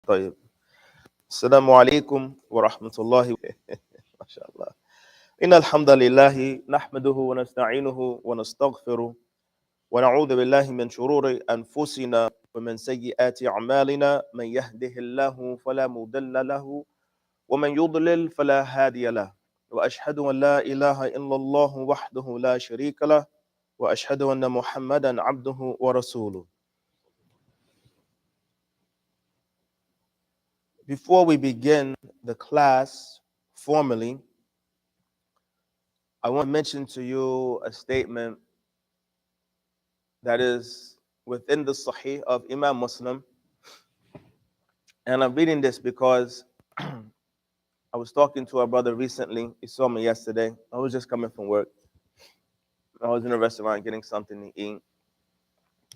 طيب. السلام عليكم ورحمة الله ما شاء الله. إن الحمد لله نحمده ونستعينه ونستغفره ونعوذ بالله من شرور أنفسنا ومن سيئات أعمالنا. من يهده الله فلا مضل له ومن يضلل فلا هادي له، وأشهد أن لا إله إلا الله وحده لا شريك له، وأشهد أن محمدا عبده ورسوله. Before we begin the class formally, I want to mention to you a statement that is within the Sahih of Imam Muslim. And I'm reading this because I was talking to a brother recently. He saw me yesterday. I was just coming from work. I was in a restaurant getting something to eat.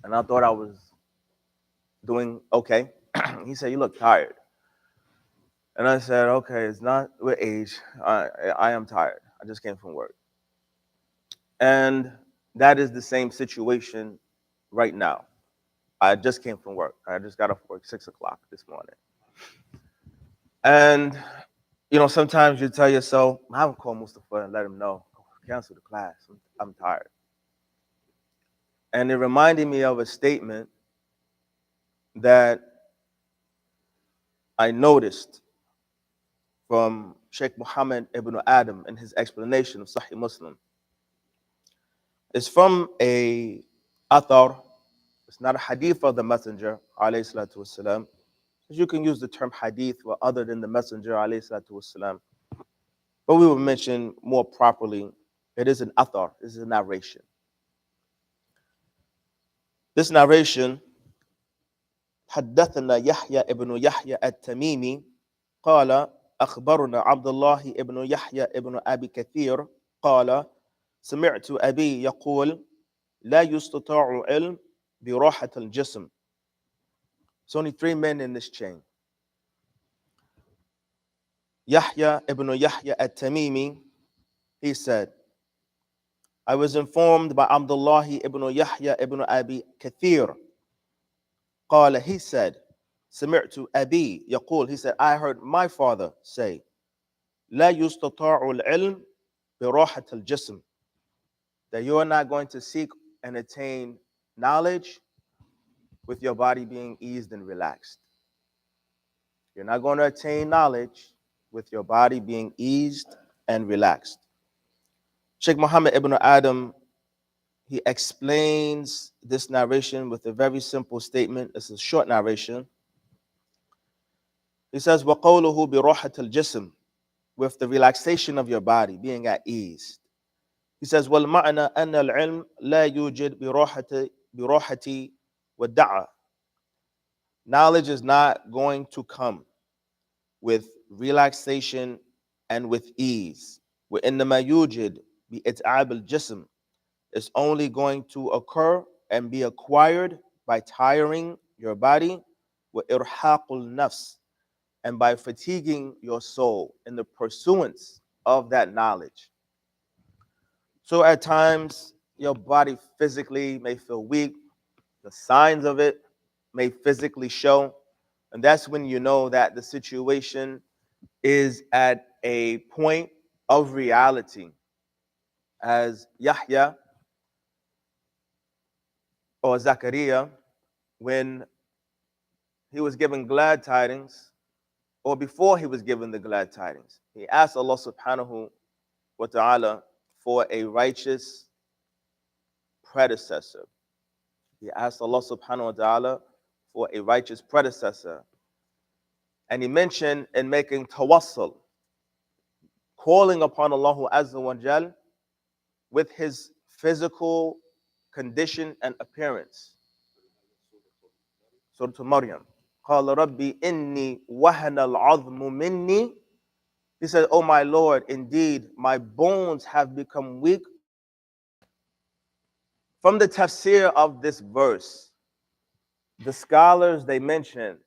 And I thought I was doing okay. He said, "You look tired." And I said, "Okay, it's not with age. I am tired. I just came from work." And that is the same situation right now. I just came from work. I just got off work 6 o'clock this morning. And, sometimes you tell yourself, I haven't called Mustafa and let him know, cancel the class. I'm tired. And it reminded me of a statement that I noticed from Sheikh Muhammad ibn Adam in his explanation of Sahih Muslim. It's from a athar. It's not a hadith of the Messenger, alayhi salatu wasalam. You can use the term hadith for other than the Messenger, alayhi salatu wasalam. But we will mention more properly, it is an athar, this is a narration. This narration, حدثنا يحيى ابن يحيى التميمي قال أخبرنا عبد الله ابن يحيى ابن أبي كثير قال سمعت أبي يقول لا يستطاع علم براحة الجسم. There's only 3 men in this chain. Yahya ibn Yahya at-Tamimi, he said, I was informed by Abdullah ibn Yahya ibn Abi Kathir. قال, he said, سمعت أبي يقول, he said, I heard my father say, لا يستطاع العلم براحة الجسم, that you are not going to seek and attain knowledge with your body being eased and relaxed. You're not going to attain knowledge with your body being eased and relaxed. Sheikh Muhammad ibn Adam, he explains this narration with a very simple statement. It's a short narration. He says, وَقَوْلُهُ بِرَوْحَةِ الْجِسْمِ, with the relaxation of your body, being at ease. He says, وَالْمَعْنَى أَنَّ الْعِلْمِ لَا يُوجِدْ بِرَوْحَةِ وَالدَّعَةِ. Knowledge is not going to come with relaxation and with ease. وَإِنَّمَا يُوجِدْ بِإِتْعَابِ الْجِسْمِ. It's only going to occur and be acquired by tiring your body, وَإِرْحَاقُ النَّفْسِ, and by fatiguing your soul in the pursuance of that knowledge. So at times, your body physically may feel weak. The signs of it may physically show. And that's when you know that the situation is at a point of reality. As Yahya or Zachariah, when he was given glad tidings, or before he was given the glad tidings, he asked Allah subhanahu wa ta'ala for a righteous predecessor. He asked Allah subhanahu wa ta'ala for a righteous predecessor. And he mentioned in making tawassul, calling upon Allah Azza wa Jal with his physical condition and appearance. Surah Maryam. قال ربي إني وهن العظم مني. He said, "Oh my Lord, indeed my bones have become weak." From the tafsir of this verse, the scholars, they mention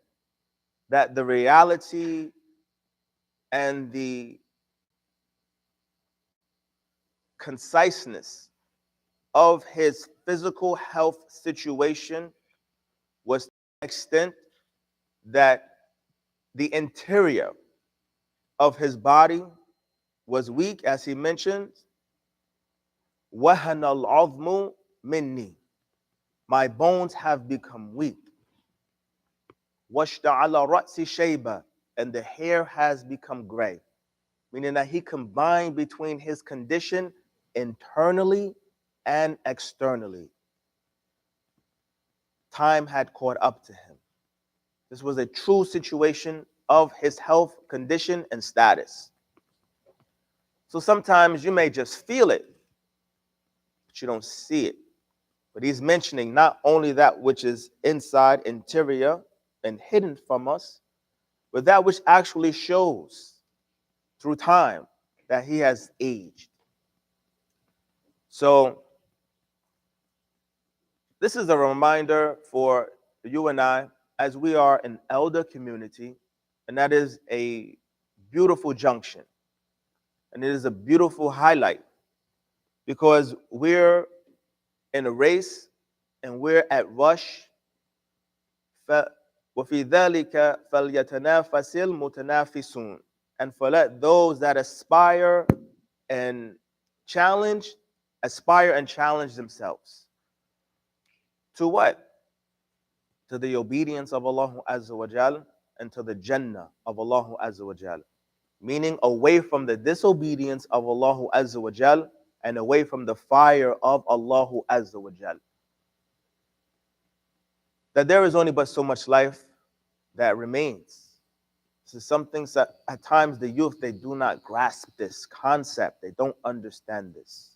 that the reality and the conciseness of his physical health situation was to the extent that the interior of his body was weak, as he mentions, وَهَنَ الْعَظْمُ مِنِّي. My bones have become weak. وَاشْتَعَلَ رَأْسِ شَيْبًا. And the hair has become gray. Meaning that he combined between his condition internally and externally. Time had caught up to him. This was a true situation of his health condition and status. So sometimes you may just feel it, but you don't see it. But he's mentioning not only that which is inside, interior, and hidden from us, but that which actually shows through time that he has aged. So this is a reminder for you and I, as we are an elder community, and that is a beautiful junction. And it is a beautiful highlight because we're in a race and we're at rush. وَفِي ذَلِكَ فَلْيَتَنَافَسِ الْمُتَنَافِسُونَ. And for let those that and aspire and challenge themselves. To what? To the obedience of Allah Azza wa Jal and to the Jannah of Allah Azza wa Jal. Meaning away from the disobedience of Allah Azza wa Jal and away from the fire of Allah Azza wa Jal. That there is only but so much life that remains. This is something that at times the youth, they do not grasp this concept. They don't understand this.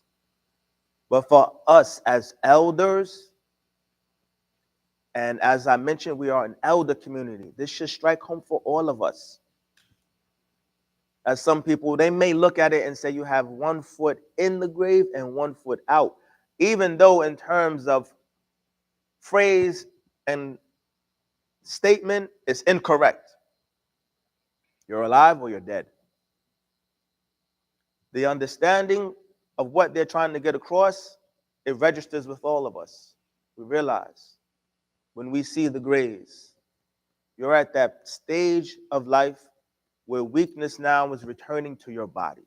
But for us as elders, and as I mentioned, we are an elder community, this should strike home for all of us. As some people, they may look at it and say you have 1 foot in the grave and 1 foot out, even though in terms of phrase and statement, it's incorrect. You're alive or you're dead. The understanding of what they're trying to get across, it registers with all of us. We realize when we see the grays, you're at that stage of life where weakness now is returning to your body.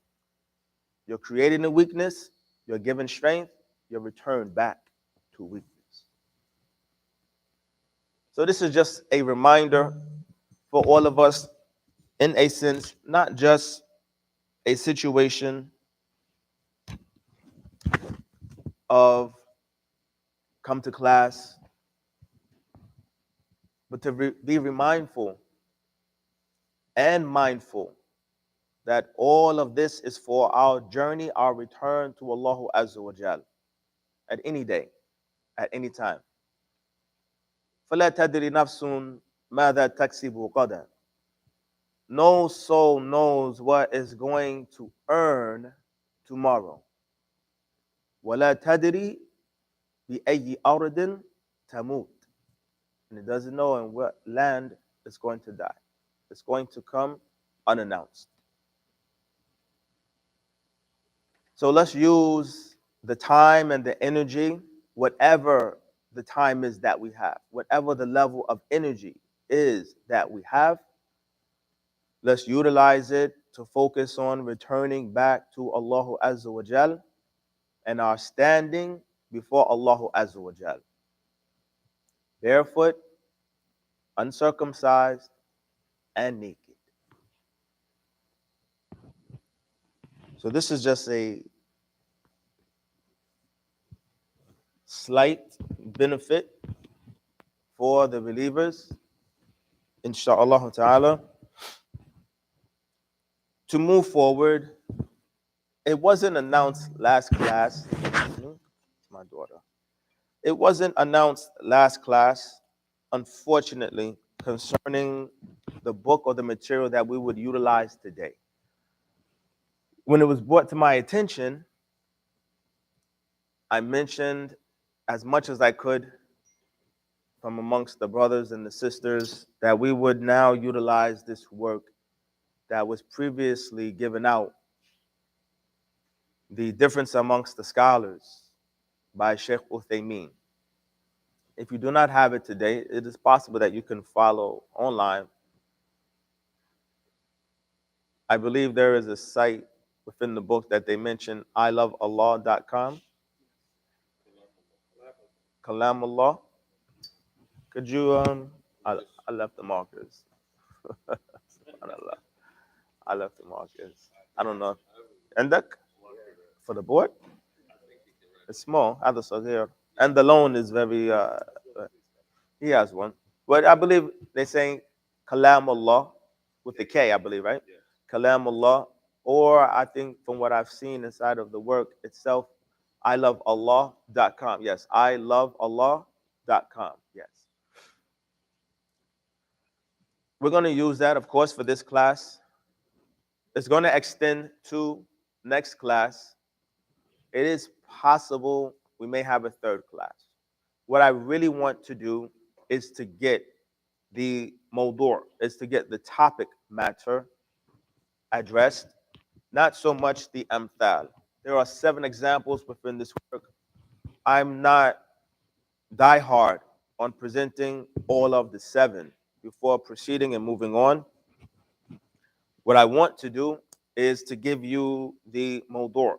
You're creating a weakness, you're given strength, you're returned back to weakness. So this is just a reminder for all of us, in a sense, not just a situation of come to class, but to be mindful and mindful that all of this is for our journey, our return to Allah Azza wa Jal at any day, at any time. فَلَا تَدْرِ نَفْسٌ مَاذَا تَكْسِبُ غَدًا. No soul knows what is going to earn tomorrow. وَلَا تَدْرِ بِأَيِّ أَرْضٍ تَمُوتُ. And it doesn't know in what land it's going to die. It's going to come unannounced. So let's use the time and the energy, whatever the time is that we have, whatever the level of energy is that we have, let's utilize it to focus on returning back to Allah Azza wa Jal and our standing before Allah Azza wa Jal. Barefoot, uncircumcised, and naked. So this is just a slight benefit for the believers, inshallah ta'ala, to move forward. It wasn't announced last class. My daughter. It wasn't announced last class, unfortunately, concerning the book or the material that we would utilize today. When it was brought to my attention, I mentioned as much as I could from amongst the brothers and the sisters that we would now utilize this work that was previously given out, The Difference Amongst the Scholars by Sheikh Uthaymeen. If you do not have it today, it is possible that you can follow online I believe there is a site within the book that they mention, iloveallah.com. Kalamullah. Could you I left the markers. Subhanallah. I left the markers. I don't know. عندك for the board? It's small. Other here. And the loan is very he has one. But I believe they're saying Kalamullah with the K, I believe, right? Kalamullah. Or I think from what I've seen inside of the work itself, iloveallah.com. Yes, iloveallah.com. Yes. We're going to use that, of course, for this class. It's going to extend to next class. It is possible we may have a third class. What I really want to do is to get the mawdu', is to get the topic matter addressed, not so much the amthal. There are 7 examples within this work. I'm not diehard on presenting all of the 7 before proceeding and moving on. What I want to do is to give you the mawdu',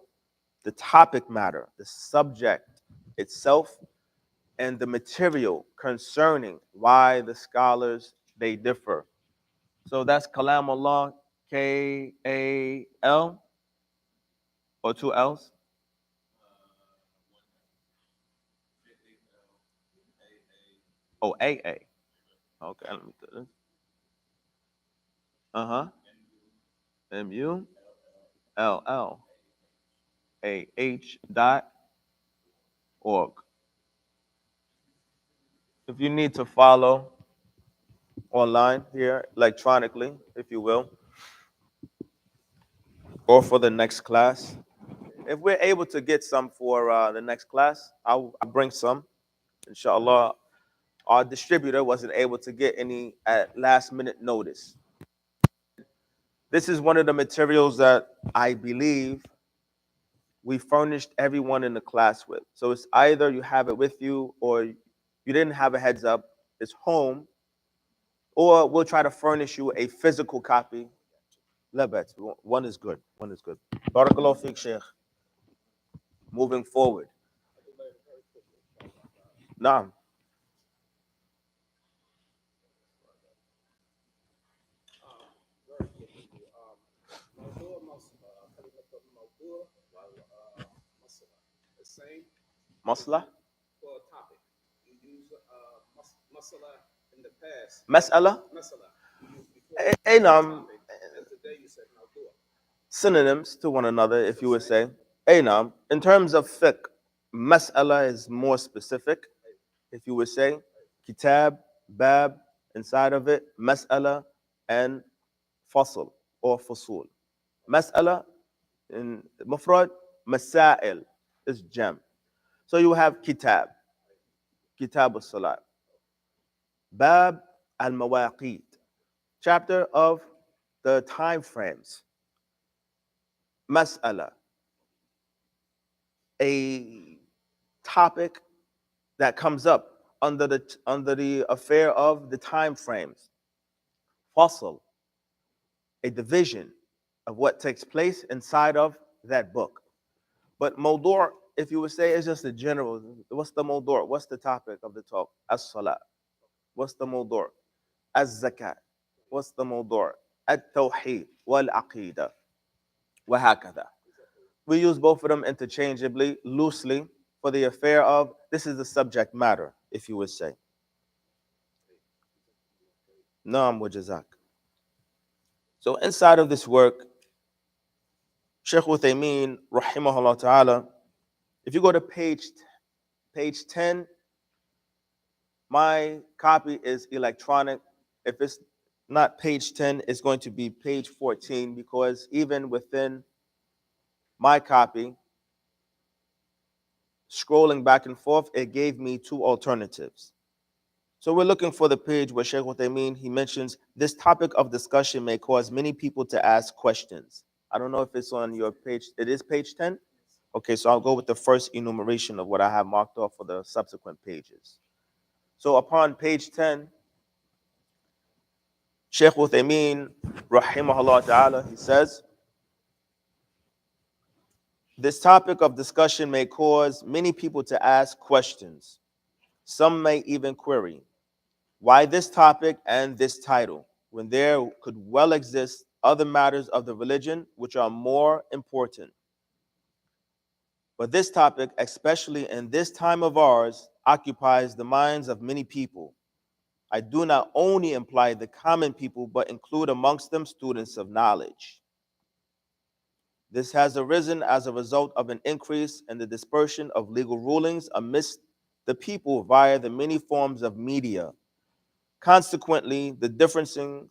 the topic matter, the subject itself, and the material concerning why the scholars they differ. So that's Kalam Allah, K-A-L, or 2 L's? Oh, A-A. Okay, let me do this. Uh-huh. MULLAH.org. If you need to follow online here, electronically, if you will, or for the next class, if we're able to get some for the next class, I'll bring some. Inshallah, our distributor wasn't able to get any at last minute notice. This is one of the materials that I believe we furnished everyone in the class with. So it's either you have it with you or you didn't have a heads up, it's home, or we'll try to furnish you a physical copy. Lebet, one is good. One is good. Barakallahu fiqh, Sheikh. Moving forward. Naam. Masla? Mas'ala? Naam. Synonyms to one another, if you would say. Naam. In terms of fiqh, mas'ala is more specific, if you would say. Kitab, bab, inside of it, mas'ala, and fasl or fusul. Mas'ala in mufrad, masail is jam. So you have kitab, kitab al-salat. Bab al-mawaqit, chapter of the time frames. Mas'ala, a topic that comes up under the affair of the time frames. Fasl, a division of what takes place inside of that book. But mawdu', if you would say, is just a general. What's the mawdu'? What's the topic of the talk? As-salat. What's the mawdu'? As-zakat. What's the mawdu'? At-tawheed wal-aqeedah. وهكذا. We use both of them interchangeably, loosely, for the affair of this is the subject matter, if you would say. Naam wa jazak. So inside of this work, Shaykh Uthaymeen, rahimahullah ta'ala, if you go to page 10, my copy is electronic. If it's not page 10, it's going to be page 14, because even within my copy, scrolling back and forth, it gave me 2 alternatives. So we're looking for the page where Shaykh Uthaymeen, he mentions this topic of discussion may cause many people to ask questions. I don't know if it's on your page. It is page 10? Okay, so I'll go with the first enumeration of what I have marked off for the subsequent pages. So upon page 10, Shaykh Uthaymeen, rahimahullah ta'ala, he says, this topic of discussion may cause many people to ask questions. Some may even query, why this topic and this title, when there could well exist other matters of the religion which are more important? But this topic, especially in this time of ours, occupies the minds of many people. I do not only imply the common people, but include amongst them students of knowledge. This has arisen as a result of an increase in the dispersion of legal rulings amidst the people via the many forms of media. Consequently, the differences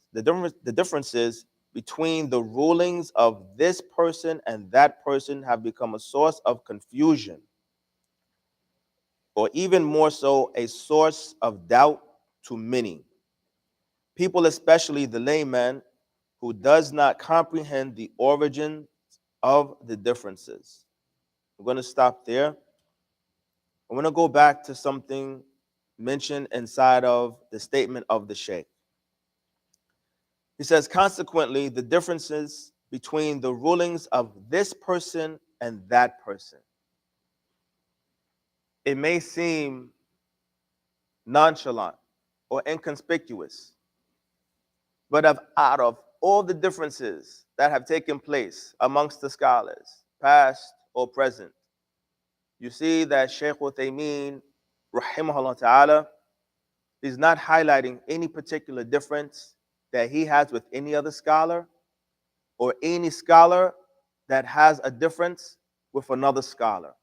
between the rulings of this person and that person have become a source of confusion, or even more so, a source of doubt to many people, especially the layman who does not comprehend the origin of the differences. I'm going to stop there. I want to go back to something mentioned inside of the statement of the Sheikh. He says, consequently, the differences between the rulings of this person and that person. It may seem nonchalant or inconspicuous, but out of all the differences that have taken place amongst the scholars, past or present, you see that Shaykh Uthaymeen, rahimahullah ta'ala, is not highlighting any particular difference that he has with any other scholar, or any scholar that has a difference with another scholar.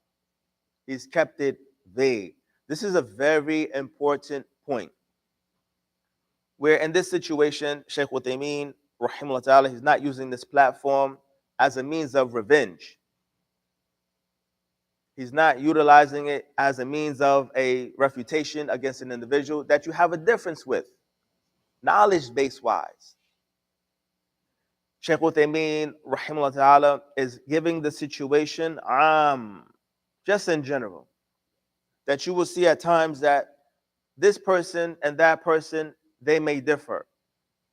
He's kept it vague. This is a very important point, where in this situation, Shaykh Uthaymeen, rahimahullah ta'ala, he's not using this platform as a means of revenge. He's not utilizing it as a means of a refutation against an individual that you have a difference with, knowledge-based wise. Shaykh Uthaymeen, rahimahullah ta'ala, is giving the situation just in general, that you will see at times that this person and that person, they may differ.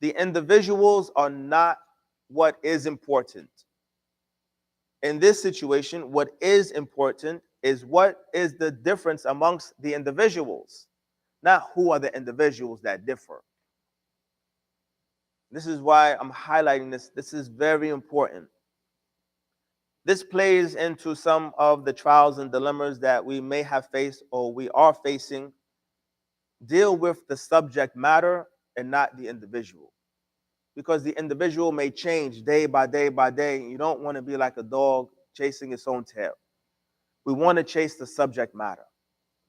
The individuals are not what is important. In this situation, what is important is what is the difference amongst the individuals, not who are the individuals that differ. This is why I'm highlighting this. This is very important. This plays into some of the trials and dilemmas that we may have faced or we are facing. Deal with the subject matter and not the individual, because the individual may change day by day by day. You don't want to be like a dog chasing its own tail. We want to chase the subject matter.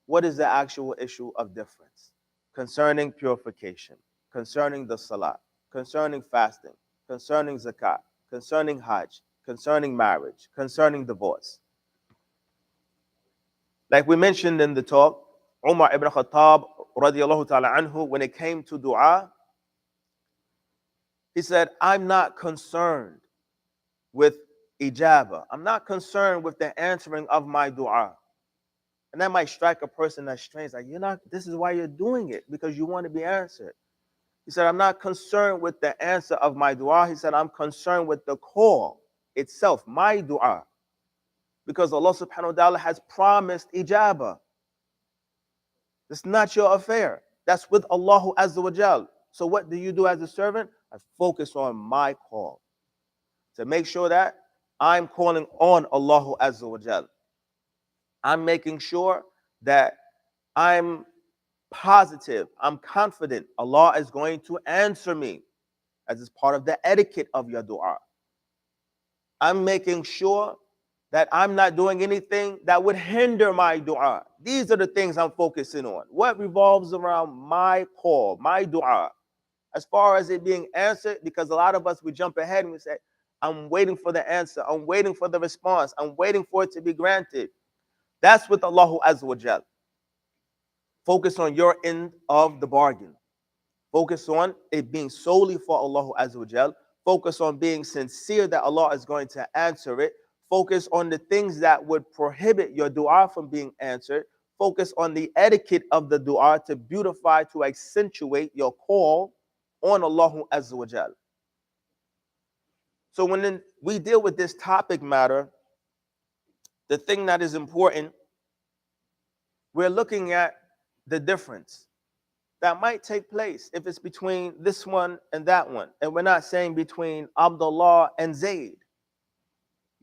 What is the actual issue of difference concerning purification, concerning the salat, concerning fasting, concerning zakat, concerning hajj, concerning marriage, concerning divorce? Like we mentioned in the talk, Umar ibn Khattab radiallahu ta'ala anhu, when it came to dua, he said, I'm not concerned with ijabah. I'm not concerned with the answering of my dua. And that might strike a person that's strange. Like, this is why you're doing it, because you want to be answered. He said, I'm not concerned with the answer of my dua. He said, I'm concerned with the call itself, my dua. Because Allah subhanahu wa ta'ala has promised ijabah. It's not your affair. That's with Allah Azza wa Jal. So what do you do as a servant? I focus on my call to make sure that I'm calling on Allah Azza wa Jal. I'm making sure that I'm positive, I'm confident Allah is going to answer me, as is part of the etiquette of your dua. I'm making sure that I'm not doing anything that would hinder my dua. These are the things I'm focusing on. What revolves around my call, my dua. As far as it being answered, because a lot of us, we jump ahead and we say, I'm waiting for the answer. I'm waiting for the response. I'm waiting for it to be granted. That's with Allah Azza wa Jal. Focus on your end of the bargain. Focus on it being solely for Allah Azza wa Jal. Focus on being sincere that Allah is going to answer it. Focus on the things that would prohibit your dua from being answered. Focus on the etiquette of the dua to beautify, to accentuate your call on Allah Azza wa Jal. So when we deal with this topic matter, the thing that is important, we're looking at the difference that might take place if it's between this one and that one. And we're not saying between Abdullah and Zayd.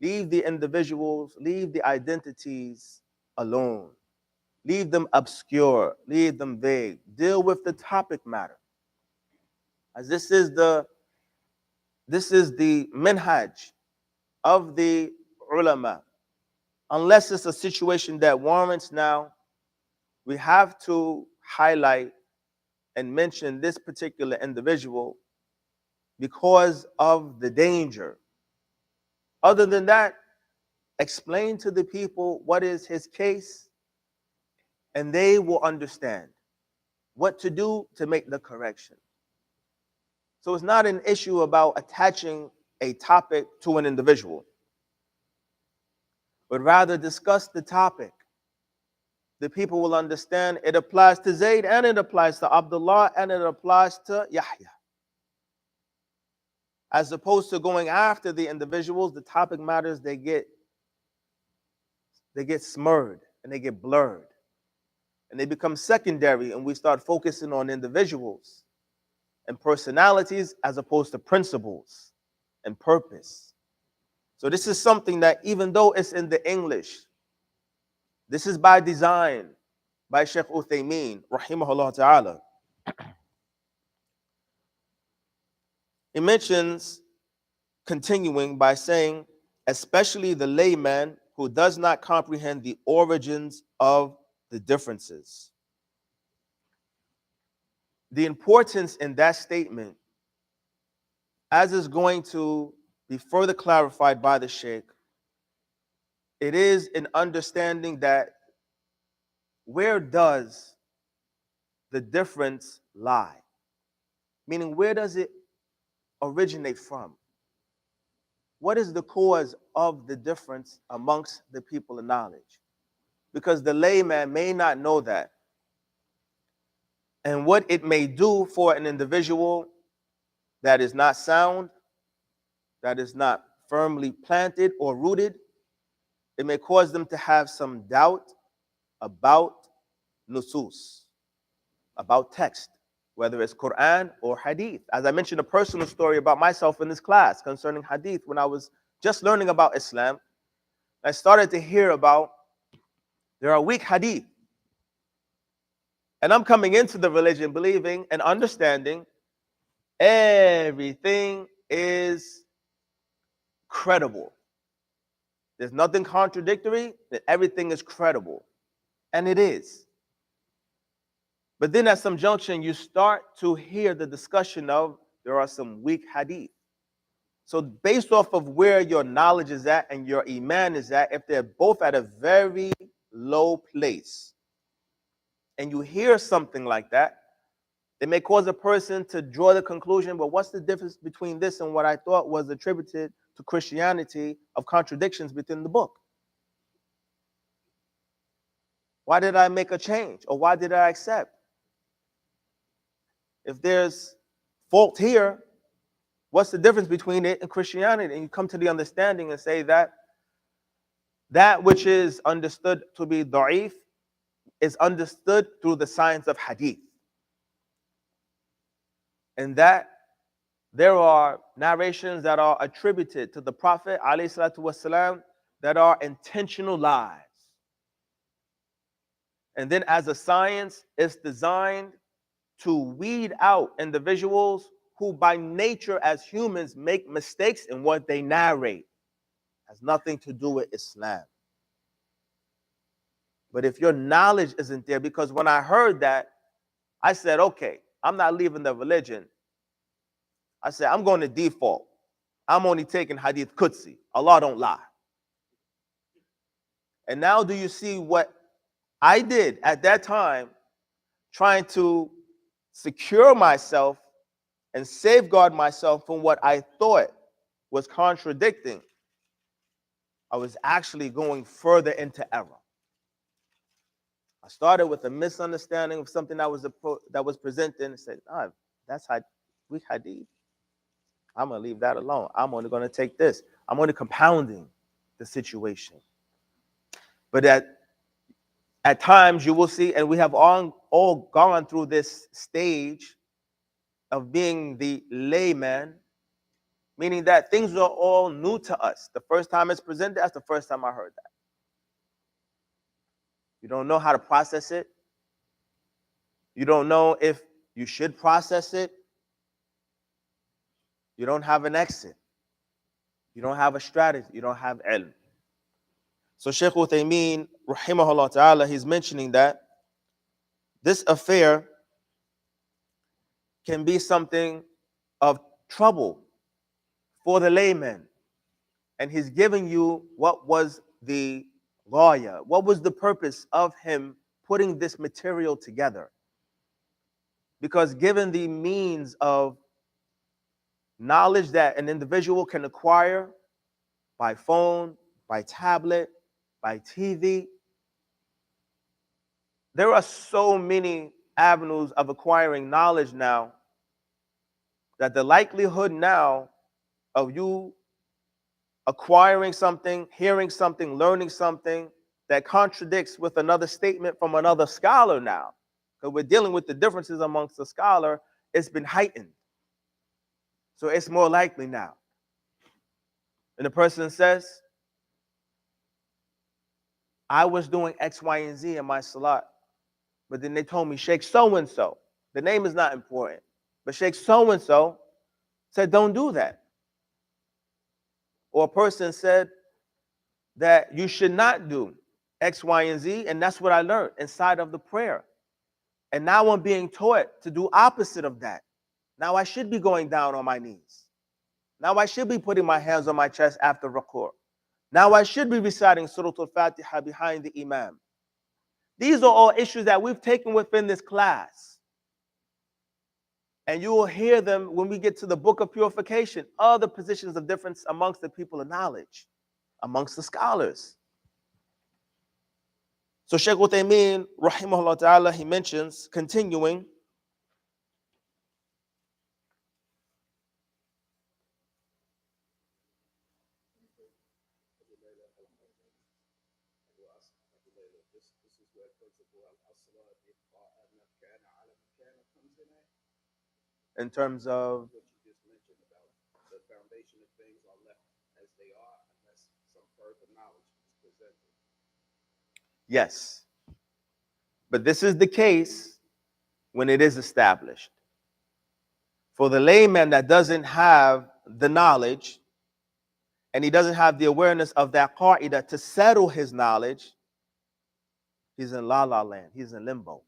Leave the individuals, leave the identities alone. Leave them obscure, leave them vague. Deal with the topic matter. As this is the minhaj of the ulama. Unless it's a situation that warrants now, we have to highlight and mention this particular individual because of the danger. Other than that, explain to the people what is his case, and they will understand what to do to make the correction. So it's not an issue about attaching a topic to an individual, but rather discuss the topic. The people will understand it applies to Zayd and it applies to Abdullah and it applies to Yahya. As opposed to going after the individuals, the topic matters, they get smeared and they get blurred. And they become secondary, and we start focusing on individuals and personalities as opposed to principles and purpose. So this is something that, even though it's in the English, this is by design by Sheikh Uthaymeen, rahimahullah ta'ala. He mentions, continuing by saying, especially the layman who does not comprehend the origins of the differences. The importance in that statement, as is going to be further clarified by the Sheikh, it is an understanding that where does the difference lie? Meaning, where does it originate from? What is the cause of the difference amongst the people of knowledge? Because the layman may not know that. And what it may do for an individual that is not sound, that is not firmly planted or rooted, it may cause them to have some doubt about nusus, about text, whether it's Quran or hadith. As I mentioned a personal story about myself in this class concerning hadith, when I was just learning about Islam, I started to hear about there are weak hadith. And I'm coming into the religion believing and understanding everything is credible. There's nothing contradictory, that everything is credible. And it is. But then at some junction, you start to hear the discussion of there are some weak hadith. So based off of where your knowledge is at and your iman is at, if they're both at a very low place, and you hear something like that, it may cause a person to draw the conclusion, well, what's the difference between this and what I thought was attributed to Christianity of contradictions within the book? Why did I make a change? Or why did I accept? If there's fault here, what's the difference between it and Christianity? And you come to the understanding and say that that which is understood to be da'if is understood through the science of hadith. And that there are narrations that are attributed to the Prophet ﷺ that are intentional lies. And then as a science, it's designed to weed out individuals who by nature as humans make mistakes in what they narrate. It has nothing to do with Islam. But if your knowledge isn't there, because when I heard that, I said, okay, I'm not leaving the religion. I said, I'm going to default. I'm only taking Hadith Qudsi. Allah don't lie. And now do you see what I did at that time, trying to secure myself and safeguard myself from what I thought was contradicting? I was actually going further into error. I started with a misunderstanding of something that was presented and said, that's weak hadith. I'm going to leave that alone. I'm only going to take this. I'm only compounding the situation. But at times you will see, and we have all gone through this stage of being the layman, meaning that things are all new to us. The first time it's presented, that's the first time I heard that. You don't know how to process it. You don't know if you should process it. You don't have an exit. You don't have a strategy. You don't have ilm. So Shaykh Uthaymeen, rahimahullah ta'ala, he's mentioning that this affair can be something of trouble for the layman. And he's giving you what was the ghaya, what was the purpose of him putting this material together. Because given the means of knowledge that an individual can acquire by phone, by tablet, by TV, there are so many avenues of acquiring knowledge now that the likelihood now of you acquiring something, hearing something, learning something that contradicts with another statement from another scholar now, because we're dealing with the differences amongst the scholar, it's been heightened. So it's more likely now. And the person says, I was doing X, Y, and Z in my salat, but then they told me Sheikh so-and-so, the name is not important, but Sheikh so-and-so said, don't do that. Or a person said that you should not do X, Y, and Z, and that's what I learned inside of the prayer. And now I'm being taught to do opposite of that. Now I should be going down on my knees. Now I should be putting my hands on my chest after ruku'. Now I should be reciting Surah Al-Fatiha behind the Imam. These are all issues that we've taken within this class. And you will hear them when we get to the book of purification, other positions of difference amongst the people of knowledge, amongst the scholars. So Shaykh Uthaymeen, rahimahullah ta'ala, he mentions, continuing, in terms of what you just mentioned about the foundation of things are left as they are unless some further knowledge is presented. Yes, but this is the case when it is established. For the layman that doesn't have the knowledge and he doesn't have the awareness of that qa'idah to settle his knowledge, he's in la la land, he's in limbo.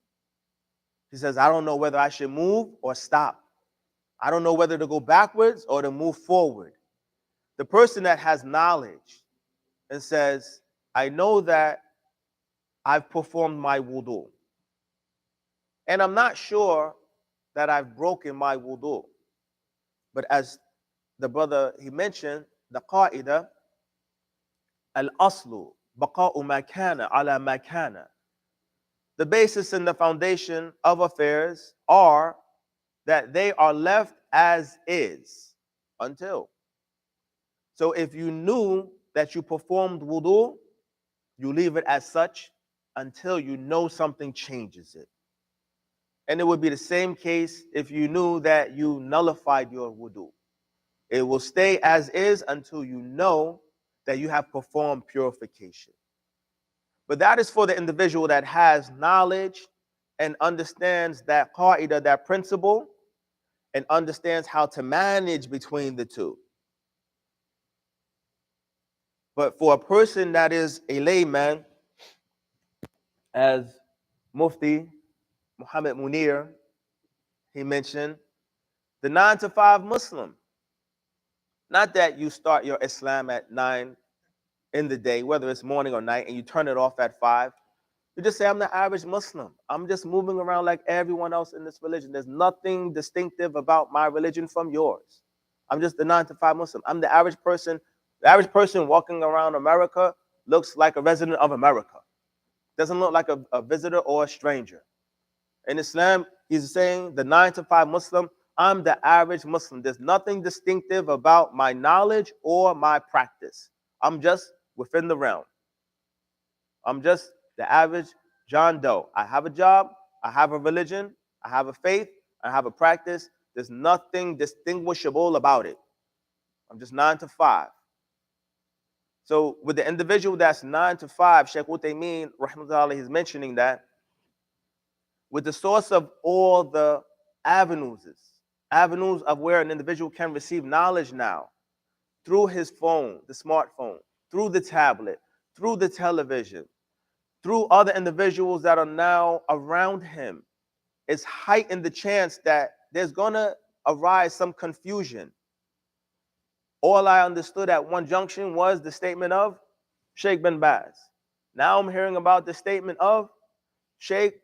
He says, I don't know whether I should move or stop. I don't know whether to go backwards or to move forward. The person that has knowledge and says, I know that I've performed my wudu, and I'm not sure that I've broken my wudu. But as the brother, he mentioned, the qa'idah, al-aslu, baqa'u ma kana ala ma kana. The basis and the foundation of affairs are that they are left as is until. So if you knew that you performed wudu, you leave it as such until you know something changes it. And it would be the same case if you knew that you nullified your wudu. It will stay as is until you know that you have performed purification. But that is for the individual that has knowledge and understands that qa'idah, that principle, and understands how to manage between the two. But for a person that is a layman, as Mufti Muhammad Munir, he mentioned, the 9 to 5 Muslim. Not that you start your Islam at 9 in the day, whether it's morning or night, and you turn it off at 5. You just say, I'm the average Muslim. I'm just moving around like everyone else in this religion. There's nothing distinctive about my religion from yours. I'm just the 9 to 5 Muslim. I'm the average person. The average person walking around America looks like a resident of America. Doesn't look like a visitor or a stranger. In Islam, he's saying the 9 to 5 Muslim I'm the average Muslim. There's nothing distinctive about my knowledge or my practice. I'm just within the realm. I'm just the average John Doe. I have a job, I have a religion, I have a faith, I have a practice. There's nothing distinguishable about it. I'm just 9 to 5. So with the individual that's 9 to 5, Sheikh Uthaymeen, rahmatullahi, he's mentioning that with the source of all the avenues, avenues of where an individual can receive knowledge now, through his phone, the smartphone, through the tablet, through the television, through other individuals that are now around him, it's heightened the chance that there's going to arise some confusion. All I understood at one junction was the statement of Sheikh bin Baz. Now I'm hearing about the statement of Sheikh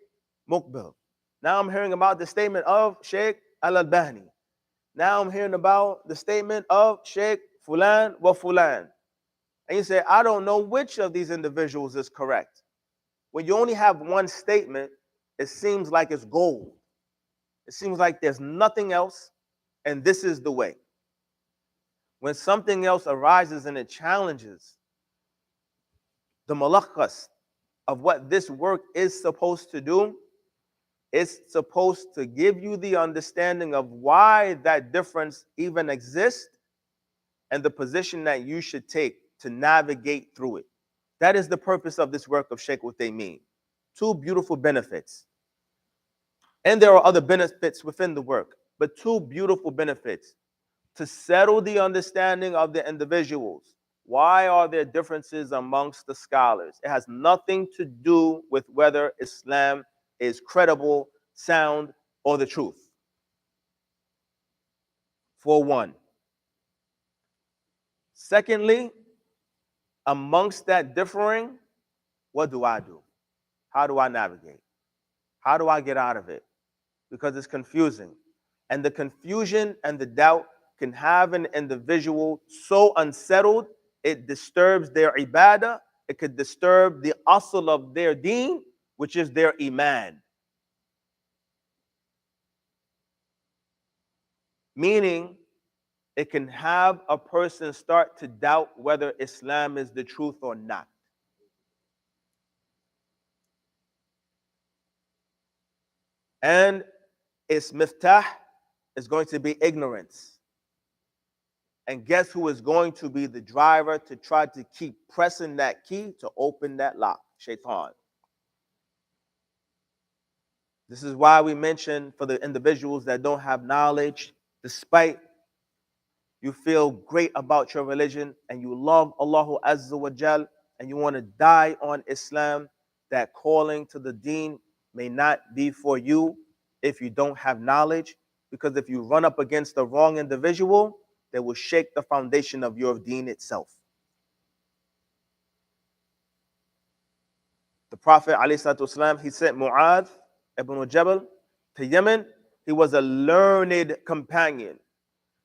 Mukbil. Now I'm hearing about the statement of Sheikh Al-Albani. Now I'm hearing about the statement of Sheikh Fulan wa Fulan. And you say, I don't know which of these individuals is correct. When you only have one statement, it seems like it's gold. It seems like there's nothing else, and this is the way. When something else arises and it challenges the malakhas of what this work is supposed to do, it's supposed to give you the understanding of why that difference even exists and the position that you should take to navigate through it. That is the purpose of this work of Sheikh Uthaymeen. Two beautiful benefits. And there are other benefits within the work, but two beautiful benefits. To settle the understanding of the individuals. Why are there differences amongst the scholars? It has nothing to do with whether Islam is credible, sound, or the truth. For one. Secondly, amongst that differing, what do I do? How do I navigate? How do I get out of it? Because it's confusing. And the confusion and the doubt can have an individual so unsettled, it disturbs their ibadah, it could disturb the asl of their deen, which is their iman. Meaning, it can have a person start to doubt whether Islam is the truth or not. And its miftah is going to be ignorance. And guess who is going to be the driver to try to keep pressing that key to open that lock? Shaitan. This is why we mention for the individuals that don't have knowledge, despite you feel great about your religion and you love Allah Azza wa Jal and you want to die on Islam, that calling to the deen may not be for you if you don't have knowledge, because if you run up against the wrong individual, they will shake the foundation of your deen itself. The Prophet ﷺ, he sent Mu'adh ibn Jabal to Yemen. He was a learned companion.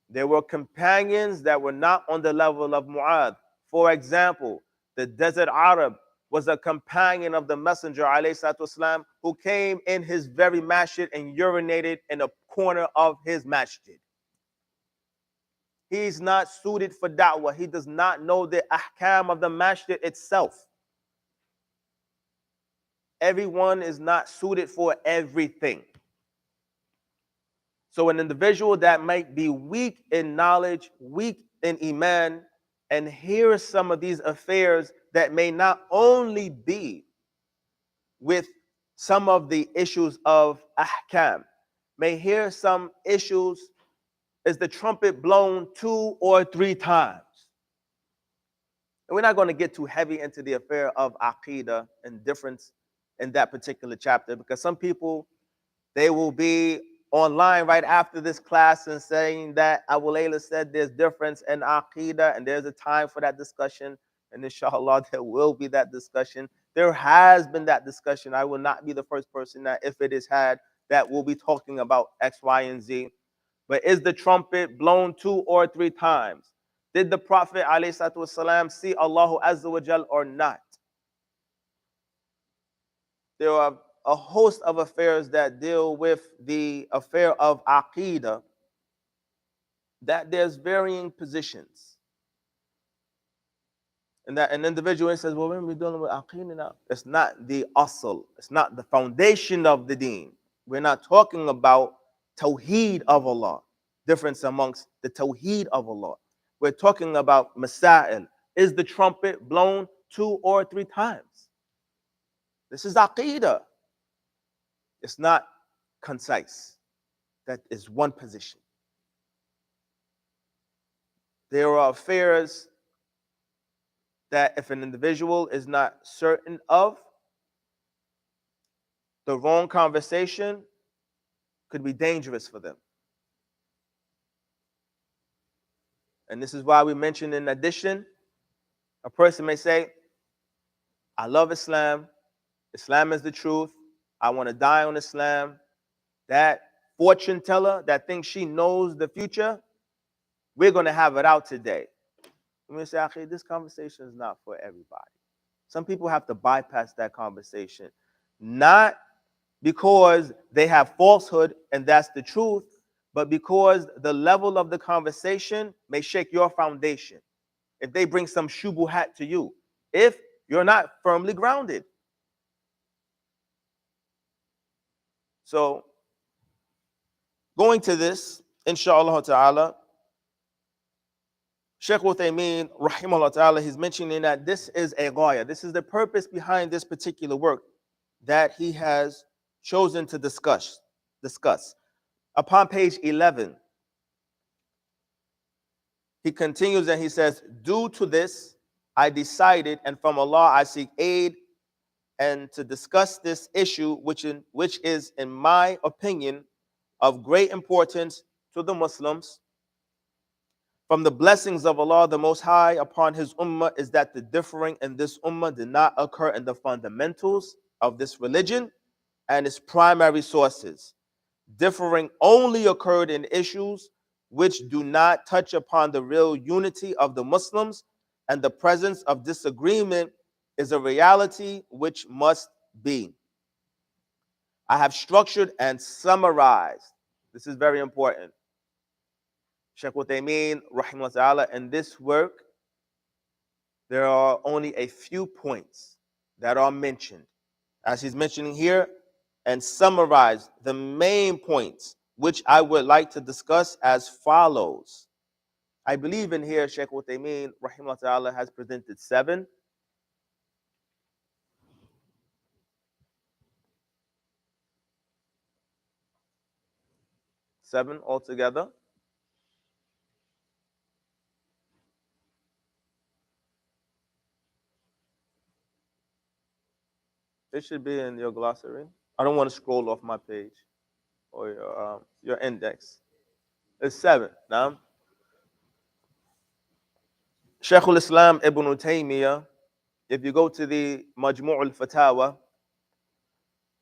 There were companions that were not on the level of Mu'adh. For example, the desert Arab was a companion of the Messenger ﷺ, who came in his very masjid and urinated in a corner of his masjid. He's not suited for da'wah. He does not know the ahkam of the masjid itself. Everyone is not suited for everything. So an individual that might be weak in knowledge, weak in iman, and hears some of these affairs that may not only be with some of the issues of ahkam, may hear some issues, is the trumpet blown 2 or 3 times? And we're not going to get too heavy into the affair of aqidah and difference in that particular chapter, because some people, they will be online right after this class and saying that Abu Layla said there's difference in aqidah and there's a time for that discussion. And inshallah, there will be that discussion. There has been that discussion. I will not be the first person that, if it is had, that will be talking about X, Y, and Z. But is the trumpet blown 2 or 3 times? Did the Prophet ﷺ see Allah Azza wa Jal or not? There are a host of affairs that deal with the affair of aqidah that there's varying positions. And that an individual says, well, when we're dealing with aqeedah now, it's not the asl, it's not the foundation of the deen. We're not talking about tawheed of Allah, difference amongst the tawheed of Allah. We're talking about masail. Is the trumpet blown 2 or 3 times? This is aqeedah. It's not concise. That is one position. There are affairs that if an individual is not certain of, the wrong conversation could be dangerous for them. And this is why we mentioned in addition, a person may say, I love Islam. Islam is the truth. I want to die on Islam. That fortune teller that thinks she knows the future, we're going to have it out today. I'm going to say, okay, this conversation is not for everybody. Some people have to bypass that conversation. Not because they have falsehood and that's the truth, but because the level of the conversation may shake your foundation. If they bring some shubuhat to you, if you're not firmly grounded. So, going to this, inshallah ta'ala, Shaykh Uthaymeen, rahimahullah ta'ala, he's mentioning that this is a ghaya. This is the purpose behind this particular work that he has chosen to discuss. Upon page 11, he continues and he says, due to this, I decided, and from Allah I seek aid, and to discuss this issue, which is, in my opinion, of great importance to the Muslims. From the blessings of Allah the Most High upon His Ummah is that the differing in this Ummah did not occur in the fundamentals of this religion and its primary sources. Differing only occurred in issues which do not touch upon the real unity of the Muslims, and the presence of disagreement is a reality which must be. I have structured and summarized. This is very important. Shaykh Uthaymeen, rahimahullah ta'ala, in this work, there are only a few points that are mentioned, as he's mentioning here, and summarize the main points, which I would like to discuss as follows. I believe in here, Shaykh Uthaymeen, rahimahullah ta'ala, has presented 7. Seven altogether. It should be in your glossary. I don't want to scroll off my page or your index. It's 7. Now, Shaykh al-Islam Ibn Taymiyyah, if you go to the Majmu' al-Fatawa,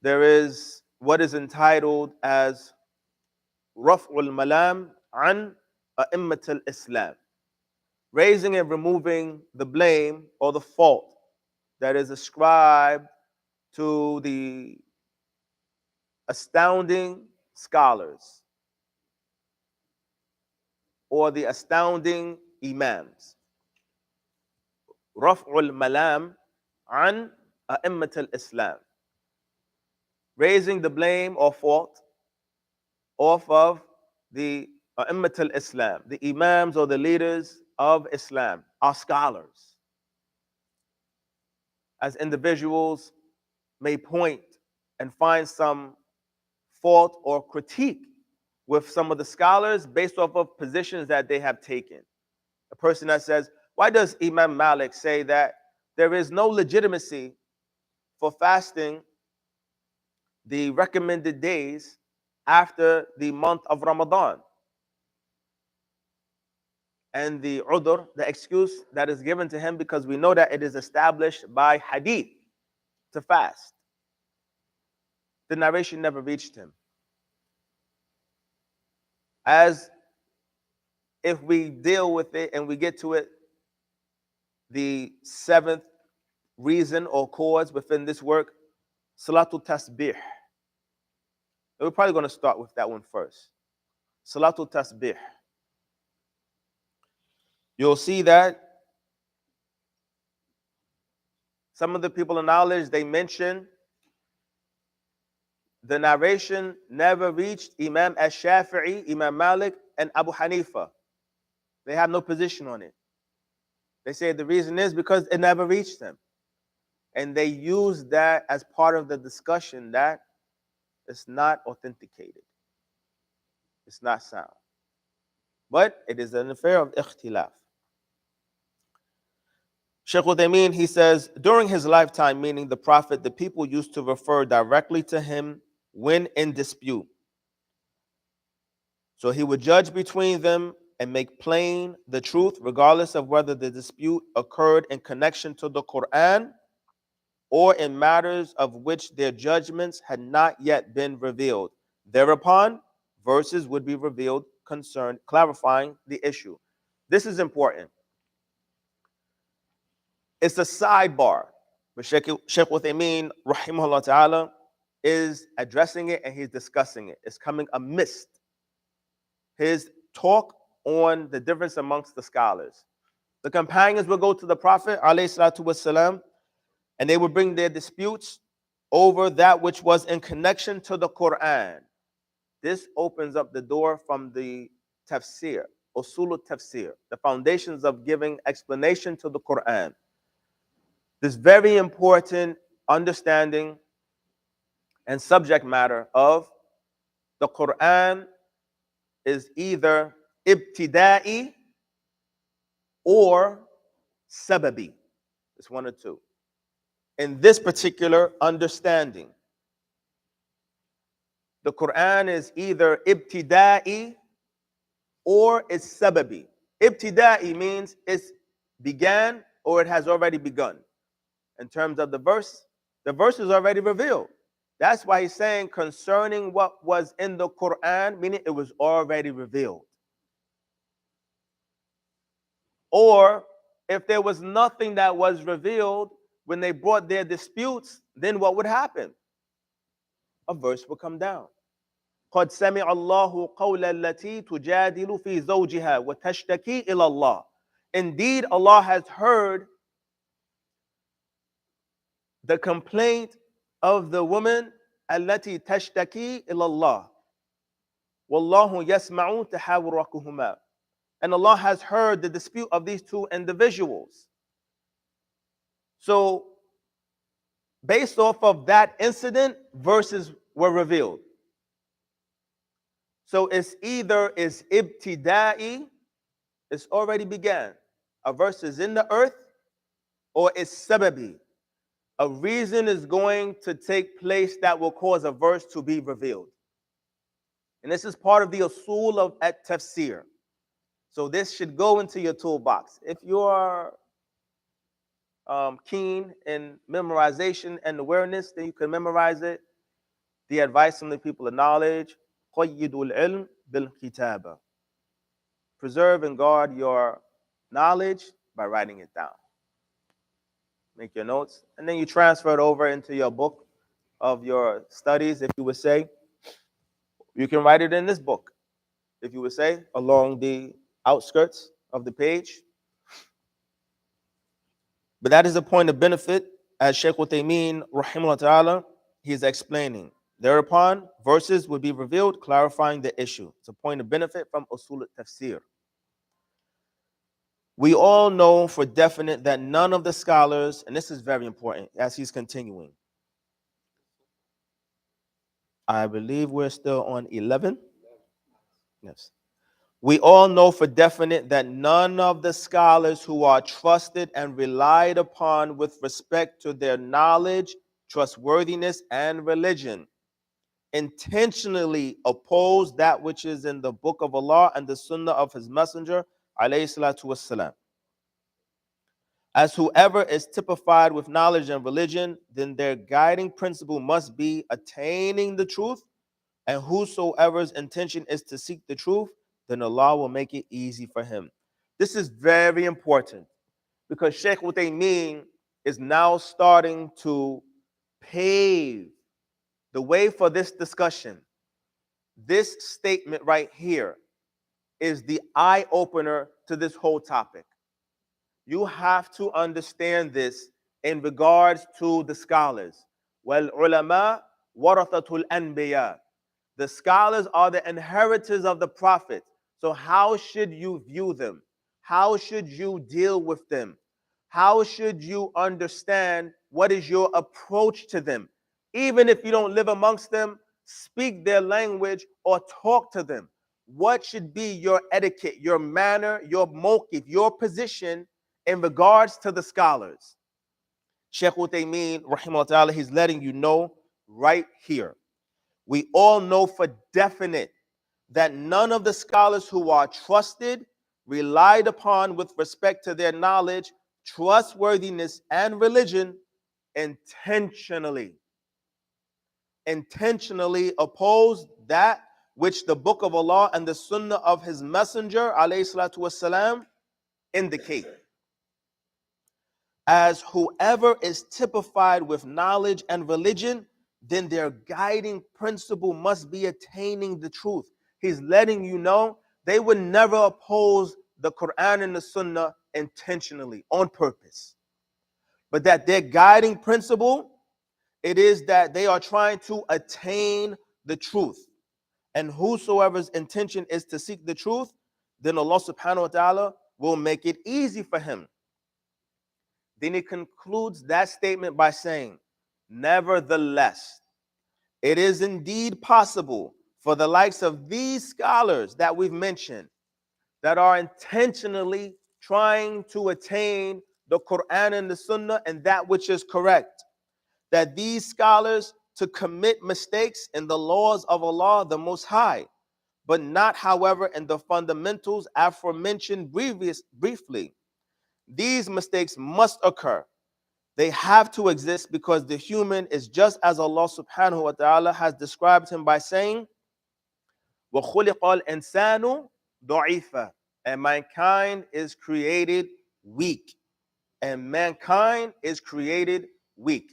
there is what is entitled as Raf'ul Malam an A'immat al-Islam, raising and removing the blame or the fault that is ascribed to the astounding scholars or the astounding imams. Raf'ul Malam an A'immat al-Islam, raising the blame or fault off of the A'immat al-Islam, the imams or the leaders of Islam, our scholars. As individuals may point and find some fault or critique with some of the scholars based off of positions that they have taken. A person that says, why does Imam Malik say that there is no legitimacy for fasting the recommended days after the month of Ramadan? And the udhr, the excuse that is given to him, because we know that it is established by hadith to fast. The narration never reached him. As if we deal with it and we get to it, the 7th reason or cause within this work, Salatul Tasbih. We're probably going to start with that one first. Salatul Tasbih. you'll see that some of the people of knowledge, they mention the narration never reached Imam Ash-Shafi'i, Imam Malik, and Abu Hanifa. They have no position on it. They say the reason is because it never reached them. And they use that as part of the discussion that it's not authenticated. It's not sound. But it is an affair of ikhtilaf. Shaykh Uthaymeen, he says, during his lifetime, meaning the Prophet, the people used to refer directly to him when in dispute. So he would judge between them and make plain the truth, regardless of whether the dispute occurred in connection to the Quran or in matters of which their judgments had not yet been revealed. Thereupon, verses would be revealed concerned clarifying the issue. This is important. It's a sidebar, but Sheikh Uthaymeen, rahimahullah ta'ala, is addressing it and he's discussing it. It's coming amidst his talk on the difference amongst the scholars. The companions would go to the Prophet, alayhi salatu wasalam, and they would bring their disputes over that which was in connection to the Quran. This opens up the door from the tafsir, usul tafsir, the foundations of giving explanation to the Quran. This very important understanding and subject matter of the Quran is either ibtida'i or sababi. It's one or two. In this particular understanding, the Quran is either ibtida'i or it's sababi. Ibtida'i means it's began or it has already begun. In terms of the verse is already revealed. That's why he's saying concerning what was in the Quran, meaning it was already revealed. Or if there was nothing that was revealed when they brought their disputes, then what would happen? A verse would come down. قد سمع الله قول التي تجادل في زوجها وتشتكي إلى الله. Indeed, Allah has heard the complaint of the woman التي تشتكي إلى الله. والله يسمع تحاوركما. And Allah has heard the dispute of these two individuals. So, based off of that incident, verses were revealed. So it's either is ibtida'i, it's already began. A verse is in the earth, or it's sababi. A reason is going to take place that will cause a verse to be revealed. And this is part of the usul of at-tafsir. So this should go into your toolbox. If you're keen in memorization and awareness, then you can memorize it. The advice from the people of knowledge, قَيِّدُ الْعِلْمِ بِالْكِتَابَةِ. Preserve and guard your knowledge by writing it down. Make your notes, and then you transfer it over into your book of your studies, if you would say. You can write it in this book, if you would say, along the outskirts of the page. But that is a point of benefit, as Shaykh Uthaymeen, rahimahullah ta'ala, he is explaining. Thereupon, verses would be revealed, clarifying the issue. It's a point of benefit from usul tafsir. We all know for definite that none of the scholars, and this is very important as he's continuing. I believe we're still on 11. Yes. We all know for definite that none of the scholars who are trusted and relied upon with respect to their knowledge, trustworthiness, and religion intentionally oppose that which is in the book of Allah and the sunnah of his messenger, alayhi salatu wassalam. As whoever is typified with knowledge and religion, then their guiding principle must be attaining the truth, and whosoever's intention is to seek the truth, then Allah will make it easy for him. This is very important because Shaykh Uthaymeen is now starting to pave the way for this discussion. This statement right here is the eye opener to this whole topic. You have to understand this in regards to the scholars. Wal ulama warathatul anbiya. The scholars are the inheritors of the prophet. So how should you view them? How should you deal with them? How should you understand what is your approach to them? Even if you don't live amongst them, speak their language or talk to them. What should be your etiquette, your manner, your mawqif, your position in regards to the scholars? Sheikh Uthaymeen, rahimahullah, he's letting you know right here. We all know for definite that none of the scholars who are trusted, relied upon with respect to their knowledge, trustworthiness, and religion intentionally oppose that which the Book of Allah and the Sunnah of His Messenger alayhi salatu wasalam indicate. As whoever is typified with knowledge and religion, then their guiding principle must be attaining the truth. He's letting you know they would never oppose the Quran and the Sunnah intentionally, on purpose. But that their guiding principle, it is that they are trying to attain the truth. And whosoever's intention is to seek the truth, then Allah subhanahu wa ta'ala will make it easy for him. Then he concludes that statement by saying, nevertheless, it is indeed possible for the likes of these scholars that we've mentioned that are intentionally trying to attain the Quran and the Sunnah and that which is correct, that these scholars to commit mistakes in the laws of Allah the Most High, but not, however, in the fundamentals aforementioned briefly. These mistakes must occur. They have to exist because the human is just as Allah subhanahu wa ta'ala has described him by saying, وَخُلِقَ الْإِنسَانُ ضَعِيفًا, and mankind is created weak. And mankind is created weak.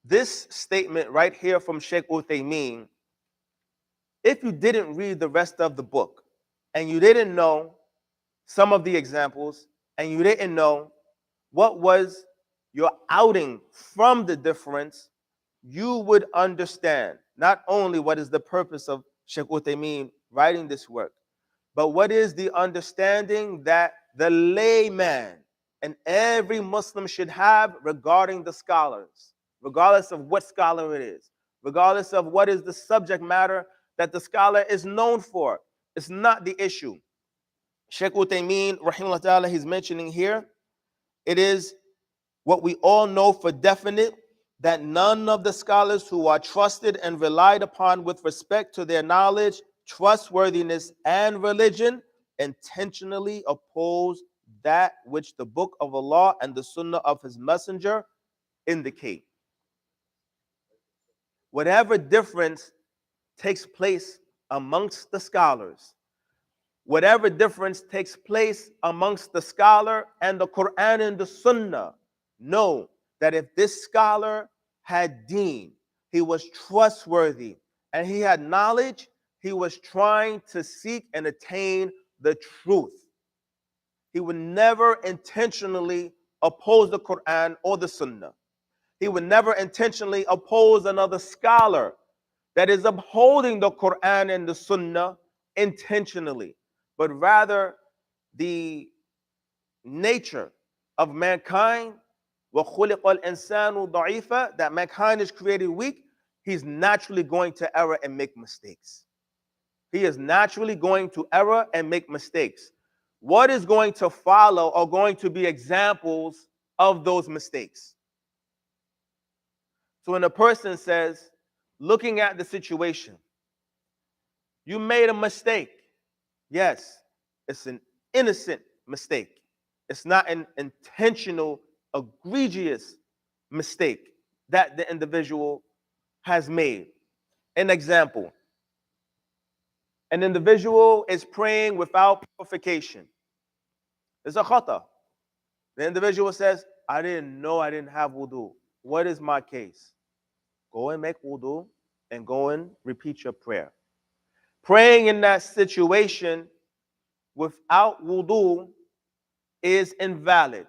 This statement right here from Sheikh Uthaymeen, if you didn't read the rest of the book and you didn't know some of the examples and you didn't know what was your outing from the difference, you would understand not only what is the purpose of Sheikh Uthaymeen writing this work, but what is the understanding that the layman and every Muslim should have regarding the scholars, regardless of what scholar it is, regardless of what is the subject matter that the scholar is known for. It's not the issue. Sheikh Uthaymeen, rahimahullah ta'ala, he's mentioning here, it is what we all know for definite that none of the scholars who are trusted and relied upon with respect to their knowledge, trustworthiness, and religion intentionally oppose that which the Book of Allah and the Sunnah of His Messenger indicate. Whatever difference takes place amongst the scholars, whatever difference takes place amongst the scholar and the Quran and the Sunnah, know that if this scholar had deen, he was trustworthy, and he had knowledge, he was trying to seek and attain the truth. He would never intentionally oppose the Quran or the Sunnah. He would never intentionally oppose another scholar that is upholding the Quran and the Sunnah intentionally, but rather the nature of mankind, وَخُلِقَ الْإِنسَانُ ضَعِيفًا, that mankind is created weak, he's naturally going to err and make mistakes. He is naturally going to err and make mistakes. What is going to follow are going to be examples of those mistakes. So when a person says, looking at the situation, you made a mistake. Yes, it's an innocent mistake. It's not an intentional, egregious mistake that the individual has made. An example, an individual is praying without purification. It's a khata. The individual says, I didn't know I didn't have wudu. What is my case? Go and make wudu and go and repeat your prayer. Praying in that situation without wudu is invalid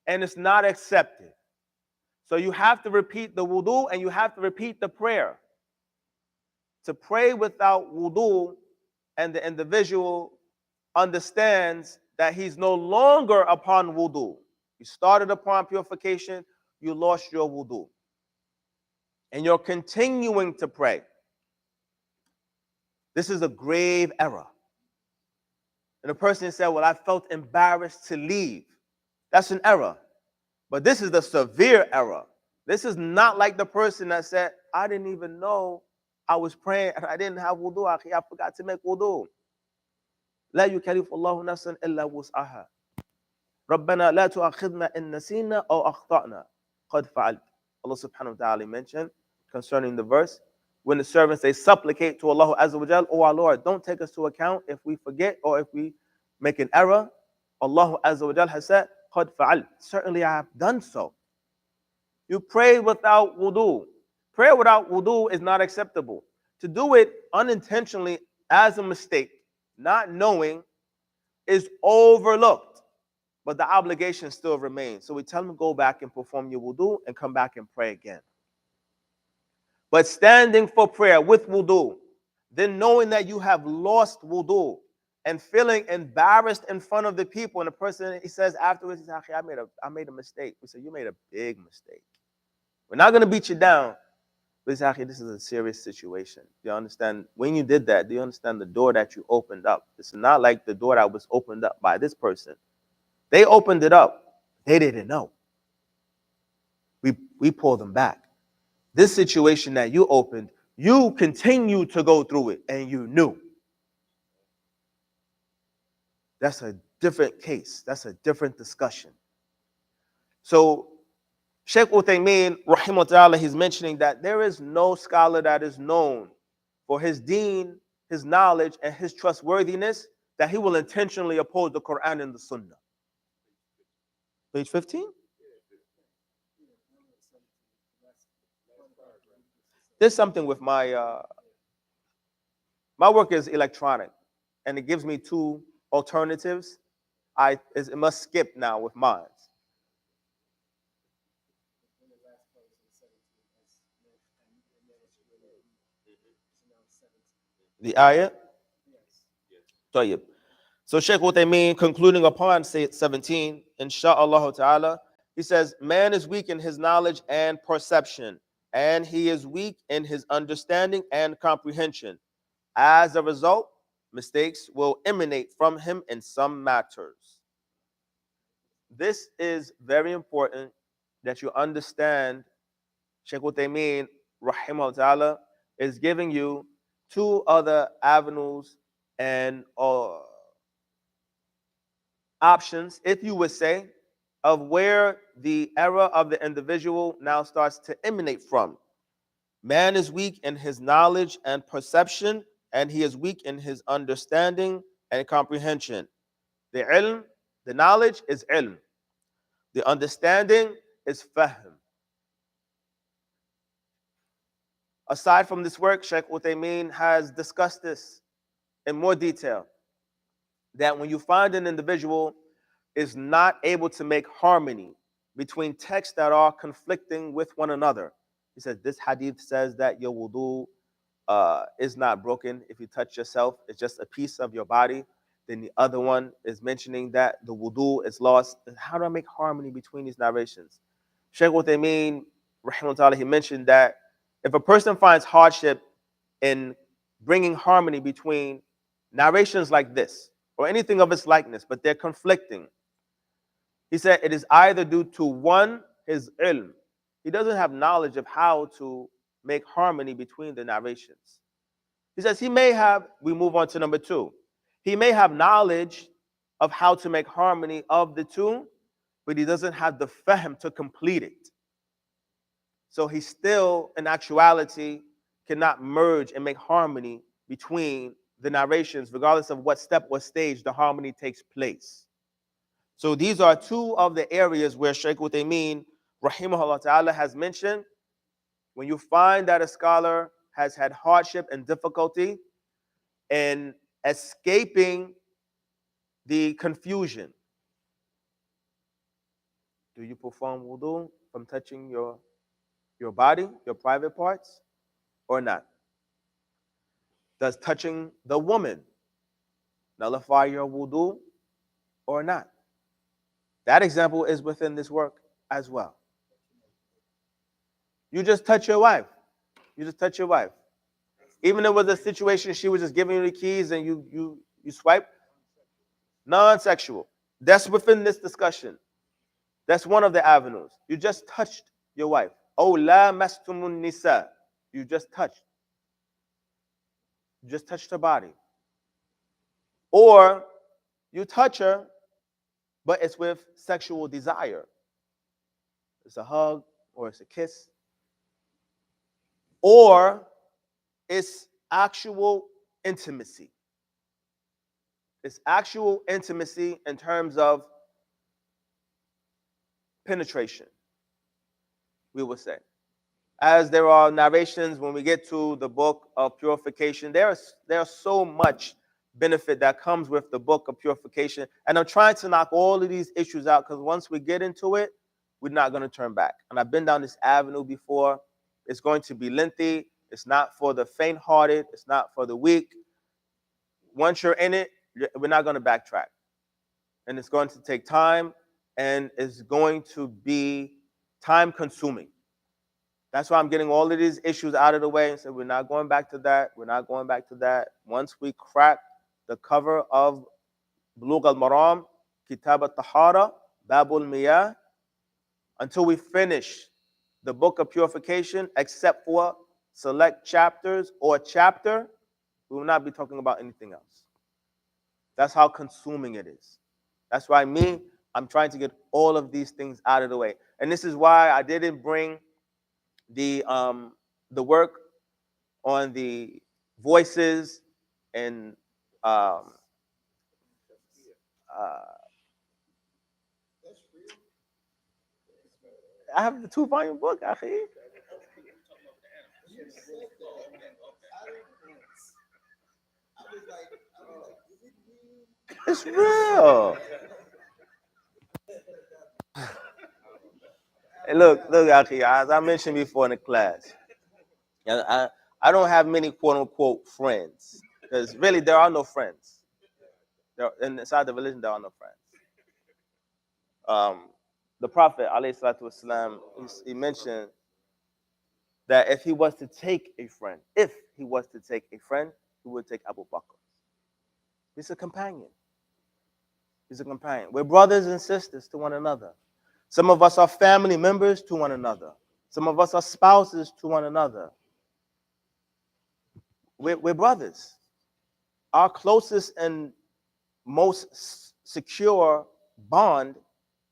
and it's not accepted. So you have to repeat the wudu and you have to repeat the prayer. To pray without wudu, and the individual understands that he's no longer upon wudu. You started upon purification, you lost your wudu. And you're continuing to pray. This is a grave error. And the person said, well, I felt embarrassed to leave. That's an error. But this is the severe error. This is not like the person that said, I didn't even know I was praying and I didn't have wudu. I forgot to make wudu. لا يكلف الله نفسا إلا وسعها. ربنا لا تؤاخذنا إن نسينا أو أخطأنا قد فعلت. Allah subhanahu wa ta'ala mentioned concerning the verse, when the servants, they supplicate to Allah Azza wa Jal, oh our Lord, don't take us to account if we forget or if we make an error. Allah Azza wa Jal has said, قد فعلت. Certainly I have done so. You pray without wudu. Prayer without wudu is not acceptable. To do it unintentionally as a mistake, not knowing, is overlooked. But the obligation still remains. So we tell them, go back and perform your wudu and come back and pray again. But standing for prayer with wudu, then knowing that you have lost wudu and feeling embarrassed in front of the people, and the person, he says afterwards, he says, I made a mistake. We say, you made a big mistake. We're not going to beat you down. But this is a serious situation. Do you understand? When you did that, do you understand the door that you opened up? It's not like the door that was opened up by this person. They opened it up. They didn't know. We pulled them back. This situation that you opened, you continue to go through it, and you knew. That's a different case. That's a different discussion. So Sheikh Uthaymeen, rahimahullah, he's mentioning that there is no scholar that is known for his deen, his knowledge, and his trustworthiness that he will intentionally oppose the Quran and the Sunnah. Page 15? There's something with my work is electronic, and it gives me two alternatives. It must skip now with mine. The ayah? Tayyib. So Shaykh Uthaymeen, concluding upon 17, insha'Allah ta'ala, he says, man is weak in his knowledge and perception, and he is weak in his understanding and comprehension. As a result, mistakes will emanate from him in some matters. This is very important that you understand. Shaykh Uthaymeen, rahimahullah ta'ala, is giving you two other avenues and options, if you would say, of where the error of the individual now starts to emanate from. Man is weak in his knowledge and perception, and he is weak in his understanding and comprehension. The ilm, the knowledge is ilm. The understanding is fahm. Aside from this work, Shaykh Uthaymeen has discussed this in more detail. That when you find an individual is not able to make harmony between texts that are conflicting with one another. He says, this hadith says that your wudu is not broken if you touch yourself. It's just a piece of your body. Then the other one is mentioning that the wudu is lost. How do I make harmony between these narrations? Shaykh Uthaymeen, rahimahullah, he mentioned that if a person finds hardship in bringing harmony between narrations like this, or anything of its likeness, but they're conflicting, he said it is either due to one, his ilm. He doesn't have knowledge of how to make harmony between the narrations. He says he may have, we move on to number two, he may have knowledge of how to make harmony of the two, but he doesn't have the fahm to complete it. So he still, in actuality, cannot merge and make harmony between the narrations, regardless of what step or stage the harmony takes place. So these are two of the areas where Shaykh Uthaymeen, rahimahullah ta'ala, has mentioned when you find that a scholar has had hardship and difficulty in escaping the confusion. Do you perform wudu from touching your body, your private parts, or not? Does touching the woman nullify your wudu or not? That example is within this work as well. You just touch your wife. You just touch your wife. Even if it was a situation she was just giving you the keys and you swipe, non-sexual. That's within this discussion. That's one of the avenues. You just touched your wife. Oh, la mastumun nisa. You just touched. You just touched her body. Or you touch her, but it's with sexual desire. It's a hug or it's a kiss. Or it's actual intimacy. It's actual intimacy in terms of penetration, we would say. As there are narrations when we get to the book of purification, there's so much benefit that comes with the book of purification. And I'm trying to knock all of these issues out because once we get into it, we're not going to turn back. And I've been down this avenue before. It's going to be lengthy. It's not for the faint-hearted. It's not for the weak. Once you're in it, we're not going to backtrack. And it's going to take time, and it's going to be time-consuming. That's why I'm getting all of these issues out of the way and said, we're not going back to that. We're not going back to that. Once we crack the cover of Bulugh al-Maram, Kitab al-Tahara, Babul Miyah, until we finish the book of purification, except for select chapters or chapter, we will not be talking about anything else. That's how consuming it is. That's why I'm trying to get all of these things out of the way. And this is why I didn't bring the work on the voices and um, I have the 2-volume book, akhi. It's real. Hey, look, akhi, as I mentioned before in the class, I don't have many quote unquote friends because really there are no friends. Inside the religion, there are no friends. The Prophet, alayhi salatu wasalam, he mentioned that if he was to take a friend, he would take Abu Bakr. He's a companion. He's a companion. We're brothers and sisters to one another. Some of us are family members to one another. Some of us are spouses to one another. We're brothers. Our closest and most secure bond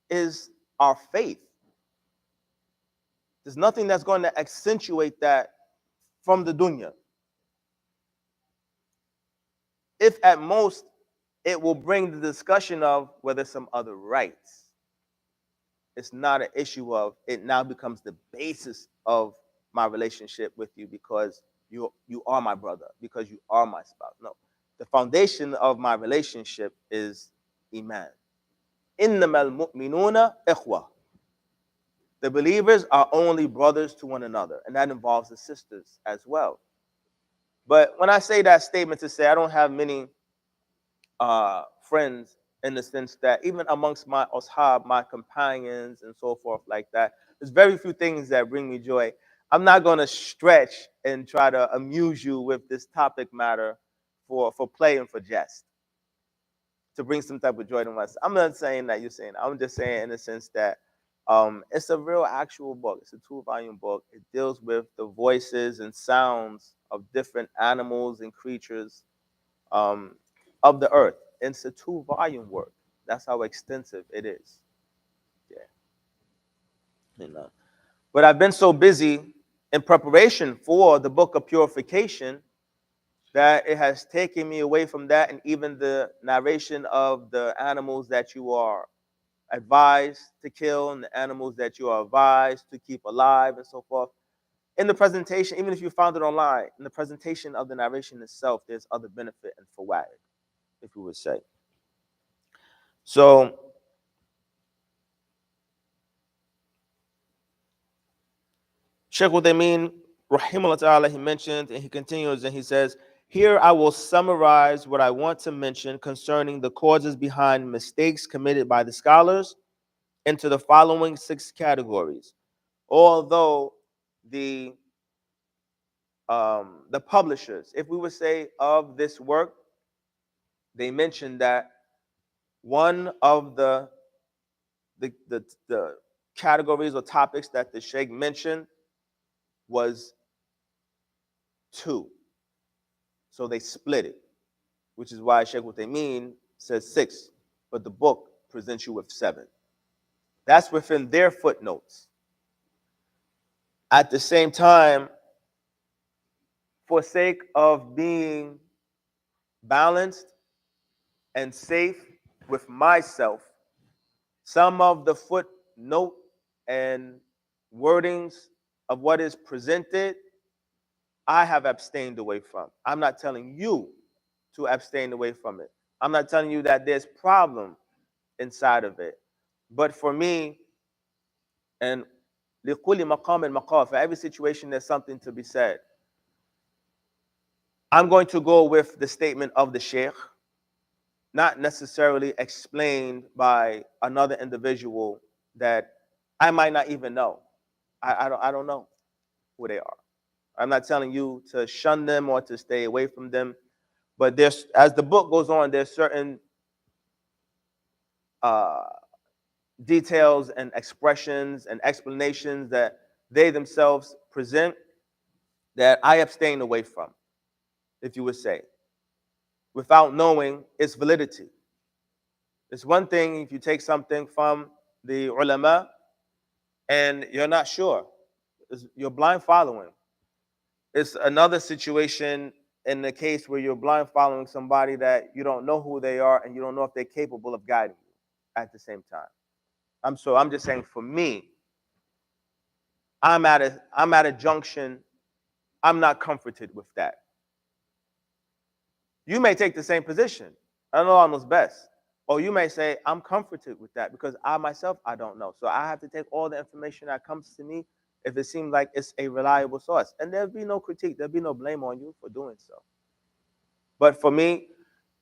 is our faith. There's nothing that's going to accentuate that from the dunya. If at most, it will bring the discussion of whether some other rights. It's not an issue of it now becomes the basis of my relationship with you because you are my brother, because you are my spouse. No, the foundation of my relationship is iman. Innamal mu'minuna ikhwa. The believers are only brothers to one another, and that involves the sisters as well. But when I say that statement to say I don't have many friends in the sense that even amongst my ashab, my companions and so forth like that, there's very few things that bring me joy. I'm not going to stretch and try to amuse you with this topic matter for play and for jest to bring some type of joy to us. I'm not saying that you're saying. I'm just saying in the sense that it's a real actual book. It's a 2-volume book. It deals with the voices and sounds of different animals and creatures of the earth. It's a 2-volume work. That's how extensive it is. Yeah. But I've been so busy in preparation for the book of purification that it has taken me away from that, and even the narration of the animals that you are advised to kill and the animals that you are advised to keep alive and so forth. in the presentation, even if you found it online, in the presentation of the narration itself, there's other benefit and fawaid, if you would say. So Sheikh Uthaymeen, rahimahullah ta'ala, he mentioned, and he continues, and he says, here I will summarize what I want to mention concerning the causes behind mistakes committed by the scholars into the following 6 categories. Although the publishers, if we would say of this work, they mentioned that one of the categories or topics that the Sheikh mentioned was 2. So they split it, which is why Sheikh Uthaymeen says 6, but the book presents you with 7. That's within their footnotes. At the same time, for sake of being balanced and safe with myself, some of the footnote and wordings of what is presented, I have abstained away from. I'm not telling you to abstain away from it. I'm not telling you that there's problem inside of it. But for me, and لِكُلِّ مَقَامٍ مَقَالٍ, for every situation there's something to be said. I'm going to go with the statement of the Sheikh, not necessarily explained by another individual that I might not even know. I don't know who they are. I'm not telling you to shun them or to stay away from them. But there's, as the book goes on, there's certain details and expressions and explanations that they themselves present that I abstain away from, if you would say, without knowing its validity. It's one thing if you take something from the ulama and you're not sure, you're blind following. It's another situation in the case where you're blind following somebody that you don't know who they are and you don't know if they're capable of guiding you at the same time. I'm just saying, for me, I'm at a junction. I'm not comforted with that. You may take the same position. I don't know what's best. Or you may say, I'm comforted with that because I myself, I don't know. So I have to take all the information that comes to me if it seems like it's a reliable source. And there'll be no critique. There'll be no blame on you for doing so. But for me,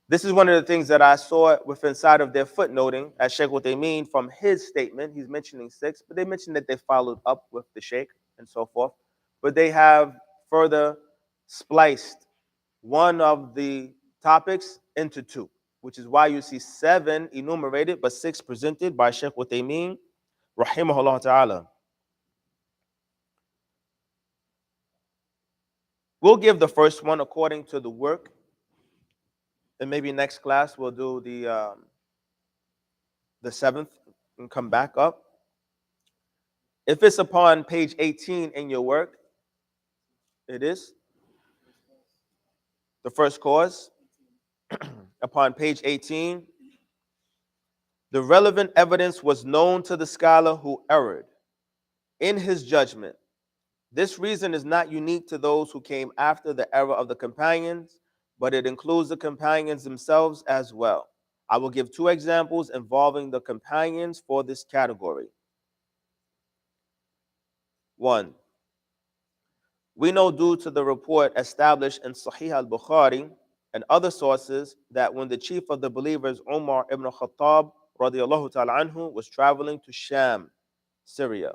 this is one of the things that I saw with inside of their footnoting, as Sheikh Uthaymeen, from his statement. He's mentioning 6, but they mentioned that they followed up with the Sheikh and so forth. But they have further spliced one of the topics into 2, which is why you see 7 enumerated, but 6 presented by Sheikh Uthaymeen, rahimahullah ta'ala. We'll give the first one according to the work, and maybe next class we'll do the 7th and come back up. If it's upon page 18 in your work, it is the first cause. Upon page 18, the relevant evidence was known to the scholar who erred in his judgment. This reason is not unique to those who came after the era of the companions, but it includes the companions themselves as well. I will give 2 examples involving the companions for this category. 1. We know, due to the report established in Sahih al-Bukhari and other sources, that when the chief of the believers, Umar ibn Khattab radiyallahu ta'ala anhu, was traveling to Sham, Syria,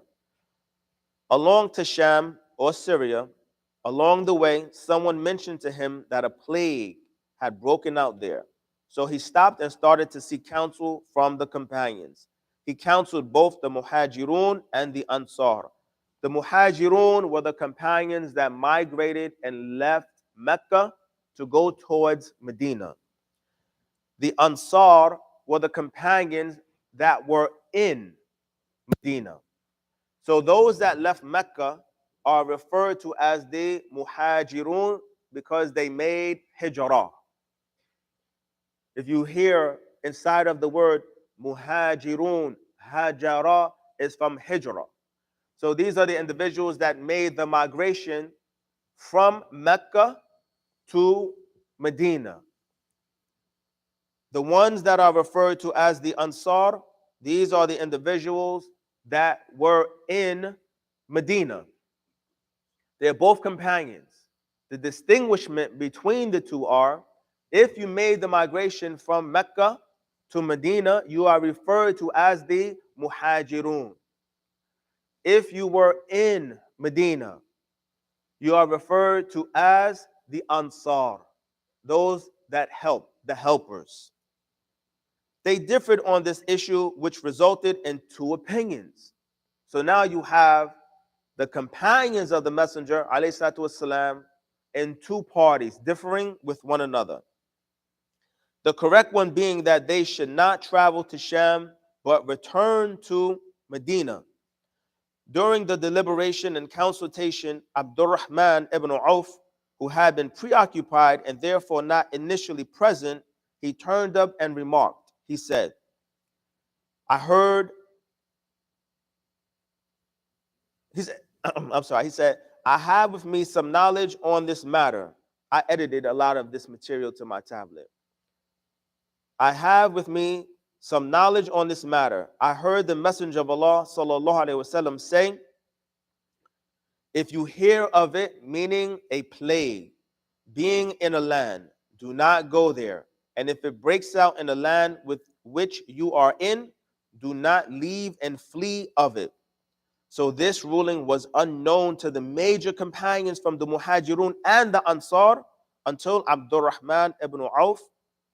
along to Sham or Syria, along the way, someone mentioned to him that a plague had broken out there. So he stopped and started to seek counsel from the companions. He counseled both the Muhajirun and the Ansar. The Muhajirun were the companions that migrated and left Mecca to go towards Medina. The Ansar were the companions that were in Medina. So those that left Mecca are referred to as the Muhajirun because they made hijrah. If you hear inside of the word Muhajirun, hajara is from hijrah. So these are the individuals that made the migration from Mecca to Medina. The ones that are referred to as the Ansar, these are the individuals that were in Medina. They're both companions. The distinguishment between the two are, if you made the migration from Mecca to Medina, you are referred to as the Muhajirun. If you were in Medina, you are referred to as the Ansar, those that help, the helpers. They differed on this issue, which resulted in two opinions. So now you have the companions of the Messenger, alayhi salatu wasalam, in two parties differing with one another. The correct one being that they should not travel to Sham, but return to Medina. During the deliberation and consultation, Abdurrahman ibn Auf, who had been preoccupied and therefore not initially present, he turned up and remarked. He said, I heard, he said, I'm sorry, he said, I have with me some knowledge on this matter. I edited a lot of this material to my tablet. I have with me some knowledge on this matter. I heard the Messenger of Allah sallallahu alaihi wasallam say, if you hear of it, meaning a plague, being in a land, do not go there. And if it breaks out in the land with which you are in, do not leave and flee of it. So this ruling was unknown to the major companions from the Muhajirun and the Ansar until Abdurrahman ibn Auf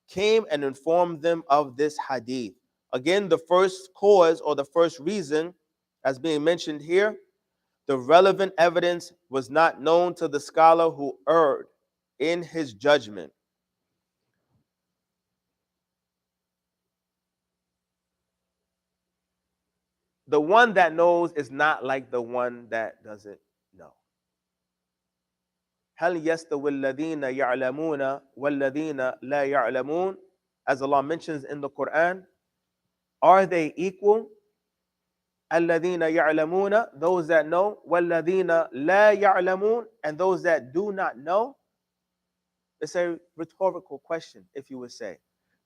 came and informed them of this hadith. Again, the first cause or the first reason, as being mentioned here, the relevant evidence was not known to the scholar who erred in his judgment. The one that knows is not like the one that doesn't know. هل يستوي الذين يعلمون والذين لا يعلمون? As Allah mentions in the Quran, are they equal? الذين يعلمون, those that know, والذين لا يعلمون, and those that do not know. It's a rhetorical question, if you would say.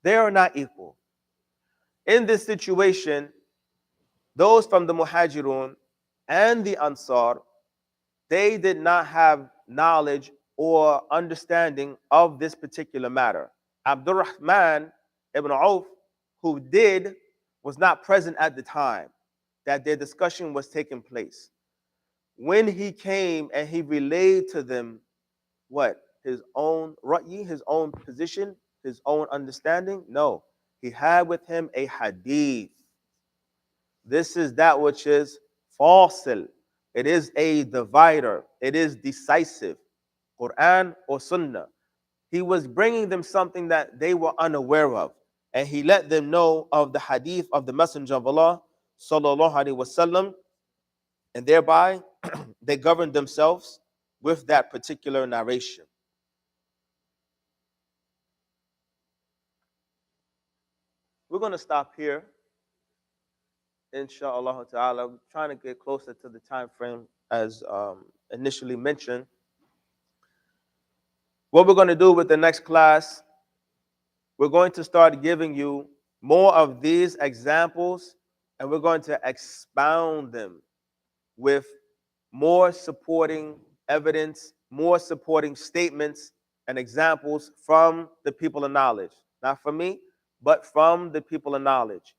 They are not equal. In this situation, those from the Muhajirun and the Ansar, they did not have knowledge or understanding of this particular matter. Abdurrahman ibn Auf, who did, was not present at the time that their discussion was taking place. When he came and he relayed to them what? His own ra'yi, his own position, his own understanding? No. He had with him a hadith. This is that which is fasil. It is a divider. It is decisive. Quran or Sunnah. He was bringing them something that they were unaware of. And he let them know of the hadith of the Messenger of Allah, sallallahu alaihi wasallam, and thereby they governed themselves with that particular narration. We're going to stop here, inshallah ta'ala. I'm trying to get closer to the time frame as initially mentioned. What we're going to do with the next class, we're going to start giving you more of these examples, and we're going to expound them with more supporting evidence, more supporting statements and examples from the people of knowledge. Not from me, but from the people of knowledge.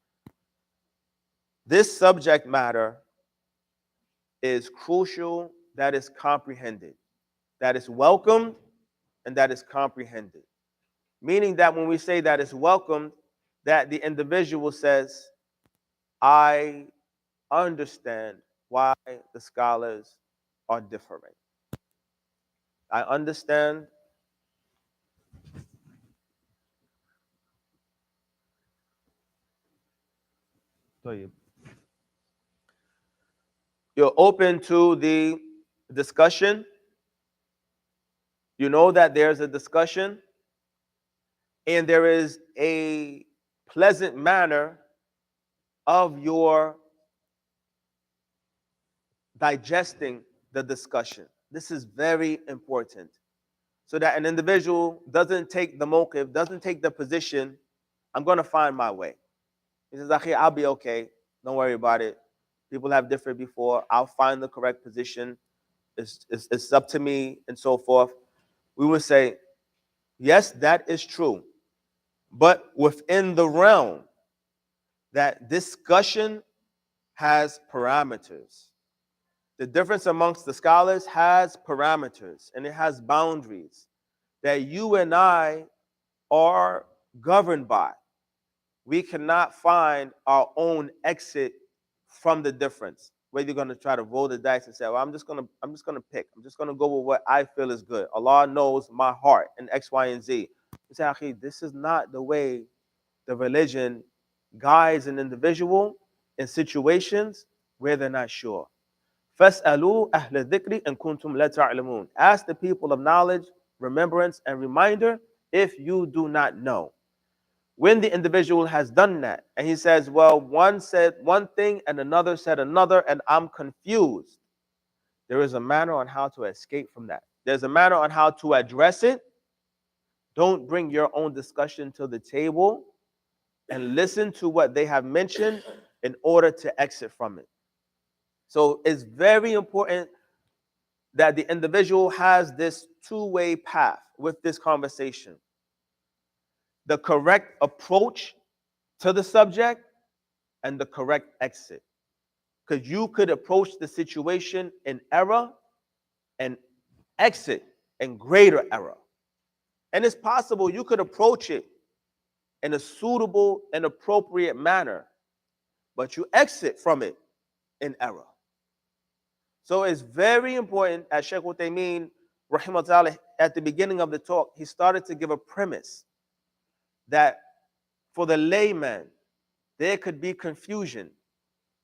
This subject matter is crucial that is comprehended, that is welcomed, and that is comprehended. Meaning that when we say that it's welcomed, that the individual says, I understand why the scholars are differing. I understand you're open to the discussion. You know that there's a discussion and there is a pleasant manner of your digesting the discussion. This is very important so that an individual doesn't take the mawqif, doesn't take the position, I'm going to find my way. He says, Akhi, I'll be okay. Don't worry about it. People have differed before. I'll find the correct position. It's up to me, and so forth. We would say, yes, that is true. But within the realm, that discussion has parameters. The difference amongst the scholars has parameters and it has boundaries that you and I are governed by. We cannot find our own exit from the difference. Whether you're going to try to roll the dice and say, well, I'm just gonna pick. I'm just gonna go with what I feel is good. Allah knows my heart and X, Y, and Z. You say, okay, this is not the way the religion guides an individual in situations where they're not sure. فَاسْأَلُوا أَهْلَ الذِّكْرِ إِن كُنتُمْ لَا تَعْلَمُونَ. Ask the people of knowledge, remembrance, and reminder if you do not know. When the individual has done that, and he says, well, one said one thing and another said another, and I'm confused, there is a manner on how to escape from that. There's a manner on how to address it. Don't bring your own discussion to the table and listen to what they have mentioned in order to exit from it. So it's very important that the individual has this two-way path with this conversation. The correct approach to the subject and the correct exit. Because you could approach the situation in error and exit in greater error. And it's possible you could approach it in a suitable and appropriate manner, but you exit from it in error. So it's very important, as Sheikh Uthaymeen, rahimahullah, at the beginning of the talk, he started to give a premise that for the layman, there could be confusion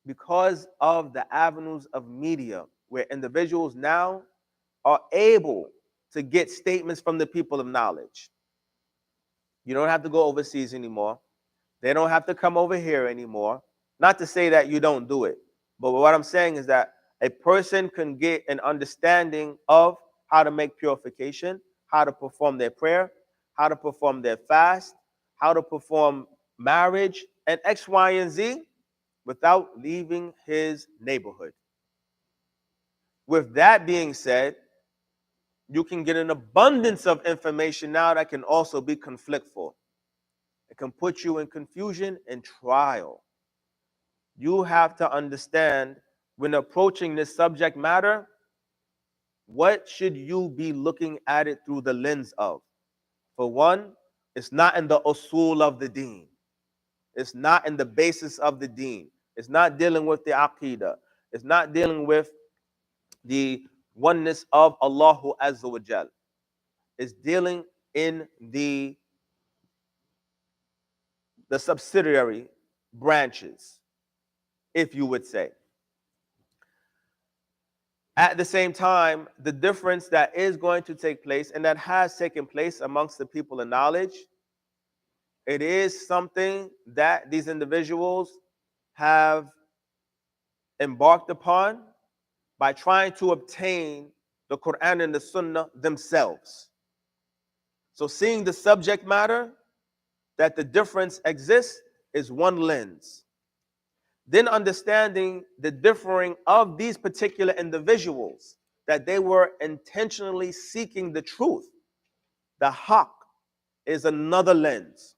because of the avenues of media, where individuals now are able to get statements from the people of knowledge. You don't have to go overseas anymore. They don't have to come over here anymore. Not to say that you don't do it, but what I'm saying is that a person can get an understanding of how to make purification, how to perform their prayer, how to perform their fast, how to perform marriage, and X, Y, and Z without leaving his neighborhood. With that being said, you can get an abundance of information now that can also be conflictful. It can put you in confusion and trial. You have to understand when approaching this subject matter, what should you be looking at it through the lens of? For one, it's not in the usul of the deen. It's not in the basis of the deen. It's not dealing with the aqidah. It's not dealing with the oneness of Allahu Azza wa Jal. It's dealing in the subsidiary branches, if you would say. At the same time, the difference that is going to take place and that has taken place amongst the people of knowledge, it is something that these individuals have embarked upon by trying to obtain the Quran and the Sunnah themselves. So seeing the subject matter, that the difference exists, is one lens. Then understanding the differing of these particular individuals, that they were intentionally seeking the truth, the haqq, is another lens.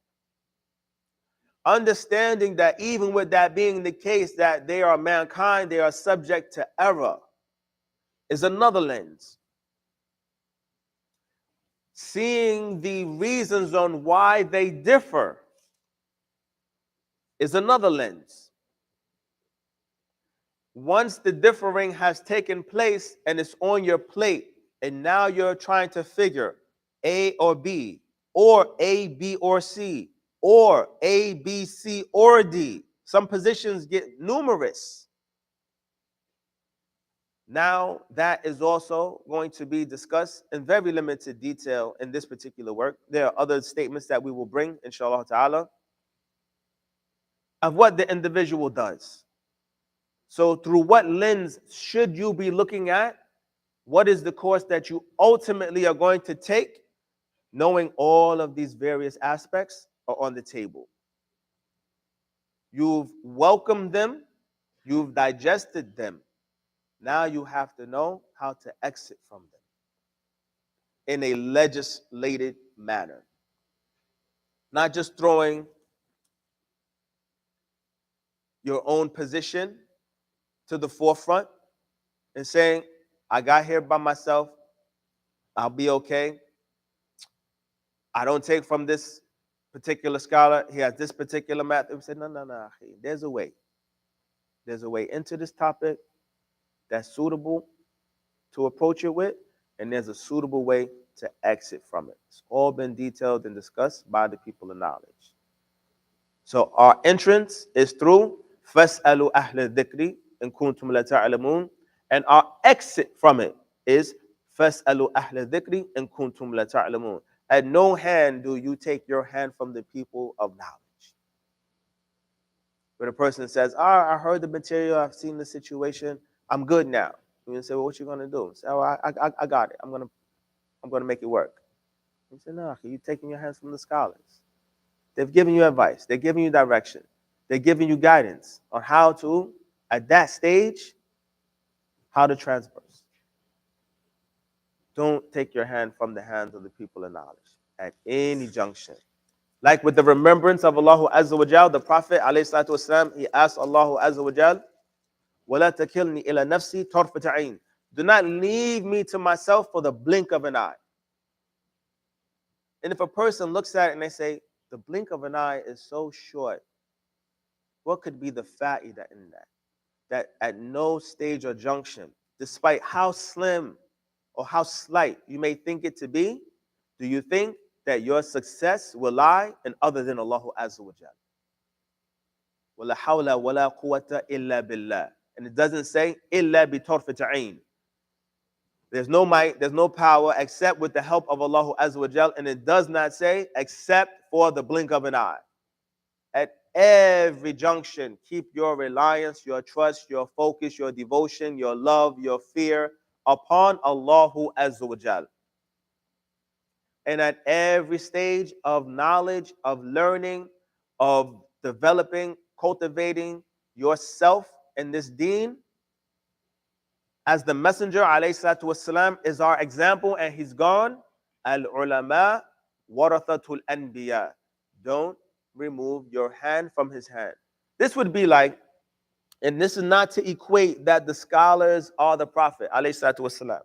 Understanding that even with that being the case, that they are mankind, they are subject to error, is another lens. Seeing the reasons on why they differ is another lens. Once the differing has taken place and it's on your plate, and now you're trying to figure A or B, or A, B, or C, or A, B, C, or D. Some positions get numerous. Now, that is also going to be discussed in very limited detail in this particular work. There are other statements that we will bring, inshallah ta'ala, of what the individual does. So through what lens should you be looking at? What is the course that you ultimately are going to take? Knowing all of these various aspects are on the table. You've welcomed them, you've digested them. Now you have to know how to exit from them in a legislated manner. Not just throwing your own position to the forefront and saying, I got here by myself, I'll be okay. I don't take from this particular scholar, he has this particular method. We said, no. There's a way. There's a way into this topic that's suitable to approach it with, and there's a suitable way to exit from it. It's all been detailed and discussed by the people of knowledge. So our entrance is through فَاسْأَلُوا أَهْلَ الذِّكْرِ إِن كُنتُمْ لَا تَعْلَمُونَ, and our exit from it is فَاسْأَلُوا أَهْلَ الذِّكْرِ إِن كُنتُمْ لَا تَعْلَمُونَ. At no hand do you take your hand from the people of knowledge. When a person says, I heard the material, I've seen the situation, I'm good now. You say, well, what you gonna do? Say, oh, I got it. I'm gonna make it work. You say, no, you're taking your hands from the scholars. They've given you advice. They're giving you direction. They're giving you guidance on how to, at that stage, how to transverse. Don't take your hand from the hands of the people of knowledge at any junction. Like with the remembrance of Allah Azza wa Jal, the Prophet ﷺ, he asked Allah Azza wa Jal, وَلَا تَكِلْنِي إِلَى نَفْسِي طَرْفَةَ عَيْنٍ. Do not leave me to myself for the blink of an eye. And if a person looks at it and they say, the blink of an eye is so short, what could be the fa'ida in that? That at no stage or junction, despite how slim or how slight you may think it to be, do you think that your success will lie in other than Allah Azza wa Jal? وَلَا حَوْلَ وَلَا قُوَّةَ إِلَّا بِاللَّهِ. And it doesn't say إِلَّا بِطَرْفَةِ عَيْنٍ. There's no might, there's no power except with the help of Allah Azza wa Jal, and it does not say except for the blink of an eye. At every junction, keep your reliance, your trust, your focus, your devotion, your love, your fear upon Allah Azza wa Jal. And at every stage of knowledge, of learning, of developing, cultivating yourself in this deen, as the Messenger ﷺ is our example and he's gone, al-ulama warathatul anbiya. Don't remove your hand from his hand. This would be like, and this is not to equate that the scholars are the Prophet ﷺ.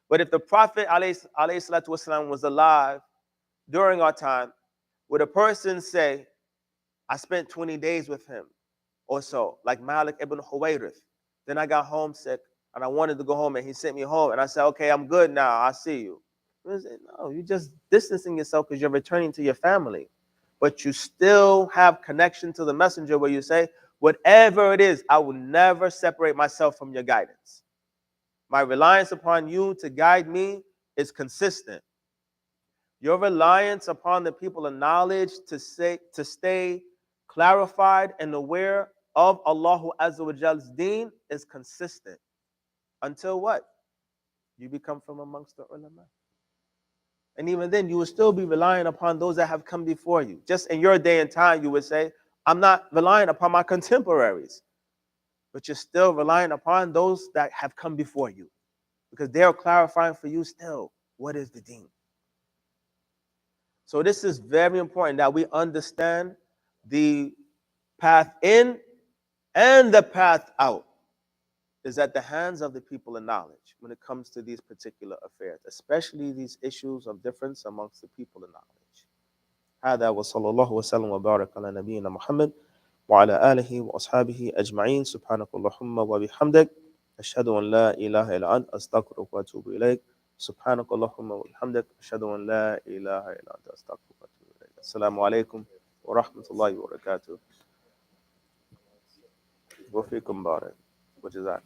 But if the Prophet ﷺ was alive during our time, would a person say, I spent 20 days with him or so, like Malik ibn Huwayrith. Then I got homesick and I wanted to go home and he sent me home and I said, okay, I'm good now. I'll see you. No, you're just distancing yourself because you're returning to your family. But you still have connection to the messenger where you say, whatever it is, I will never separate myself from your guidance. My reliance upon you to guide me is consistent. Your reliance upon the people of knowledge to stay clarified and aware of Allah Azza wa Jal's deen is consistent. Until what? You become from amongst the ulama. And even then, you will still be relying upon those that have come before you. Just in your day and time, you would say, I'm not relying upon my contemporaries. But you're still relying upon those that have come before you. Because they are clarifying for you still, what is the deen? So this is very important that we understand the path in and the path out is at the hands of the people of knowledge when it comes to these particular affairs, especially these issues of difference amongst the people of knowledge. هذا وصلى الله وسلم وبارك على نبينا محمد وعلى آله وأصحابه أجمعين سبحانك اللهم وبحمدك أشهد أن لا إله إلا أنت أستغفرك وأتوب إليك سبحانك اللهم وبحمدك أشهد أن لا إله إلا أنت أستغفرك وأتوب إليك. السلام عليكم ورحمة الله وبركاته. وفيكم بارك. وجزاك.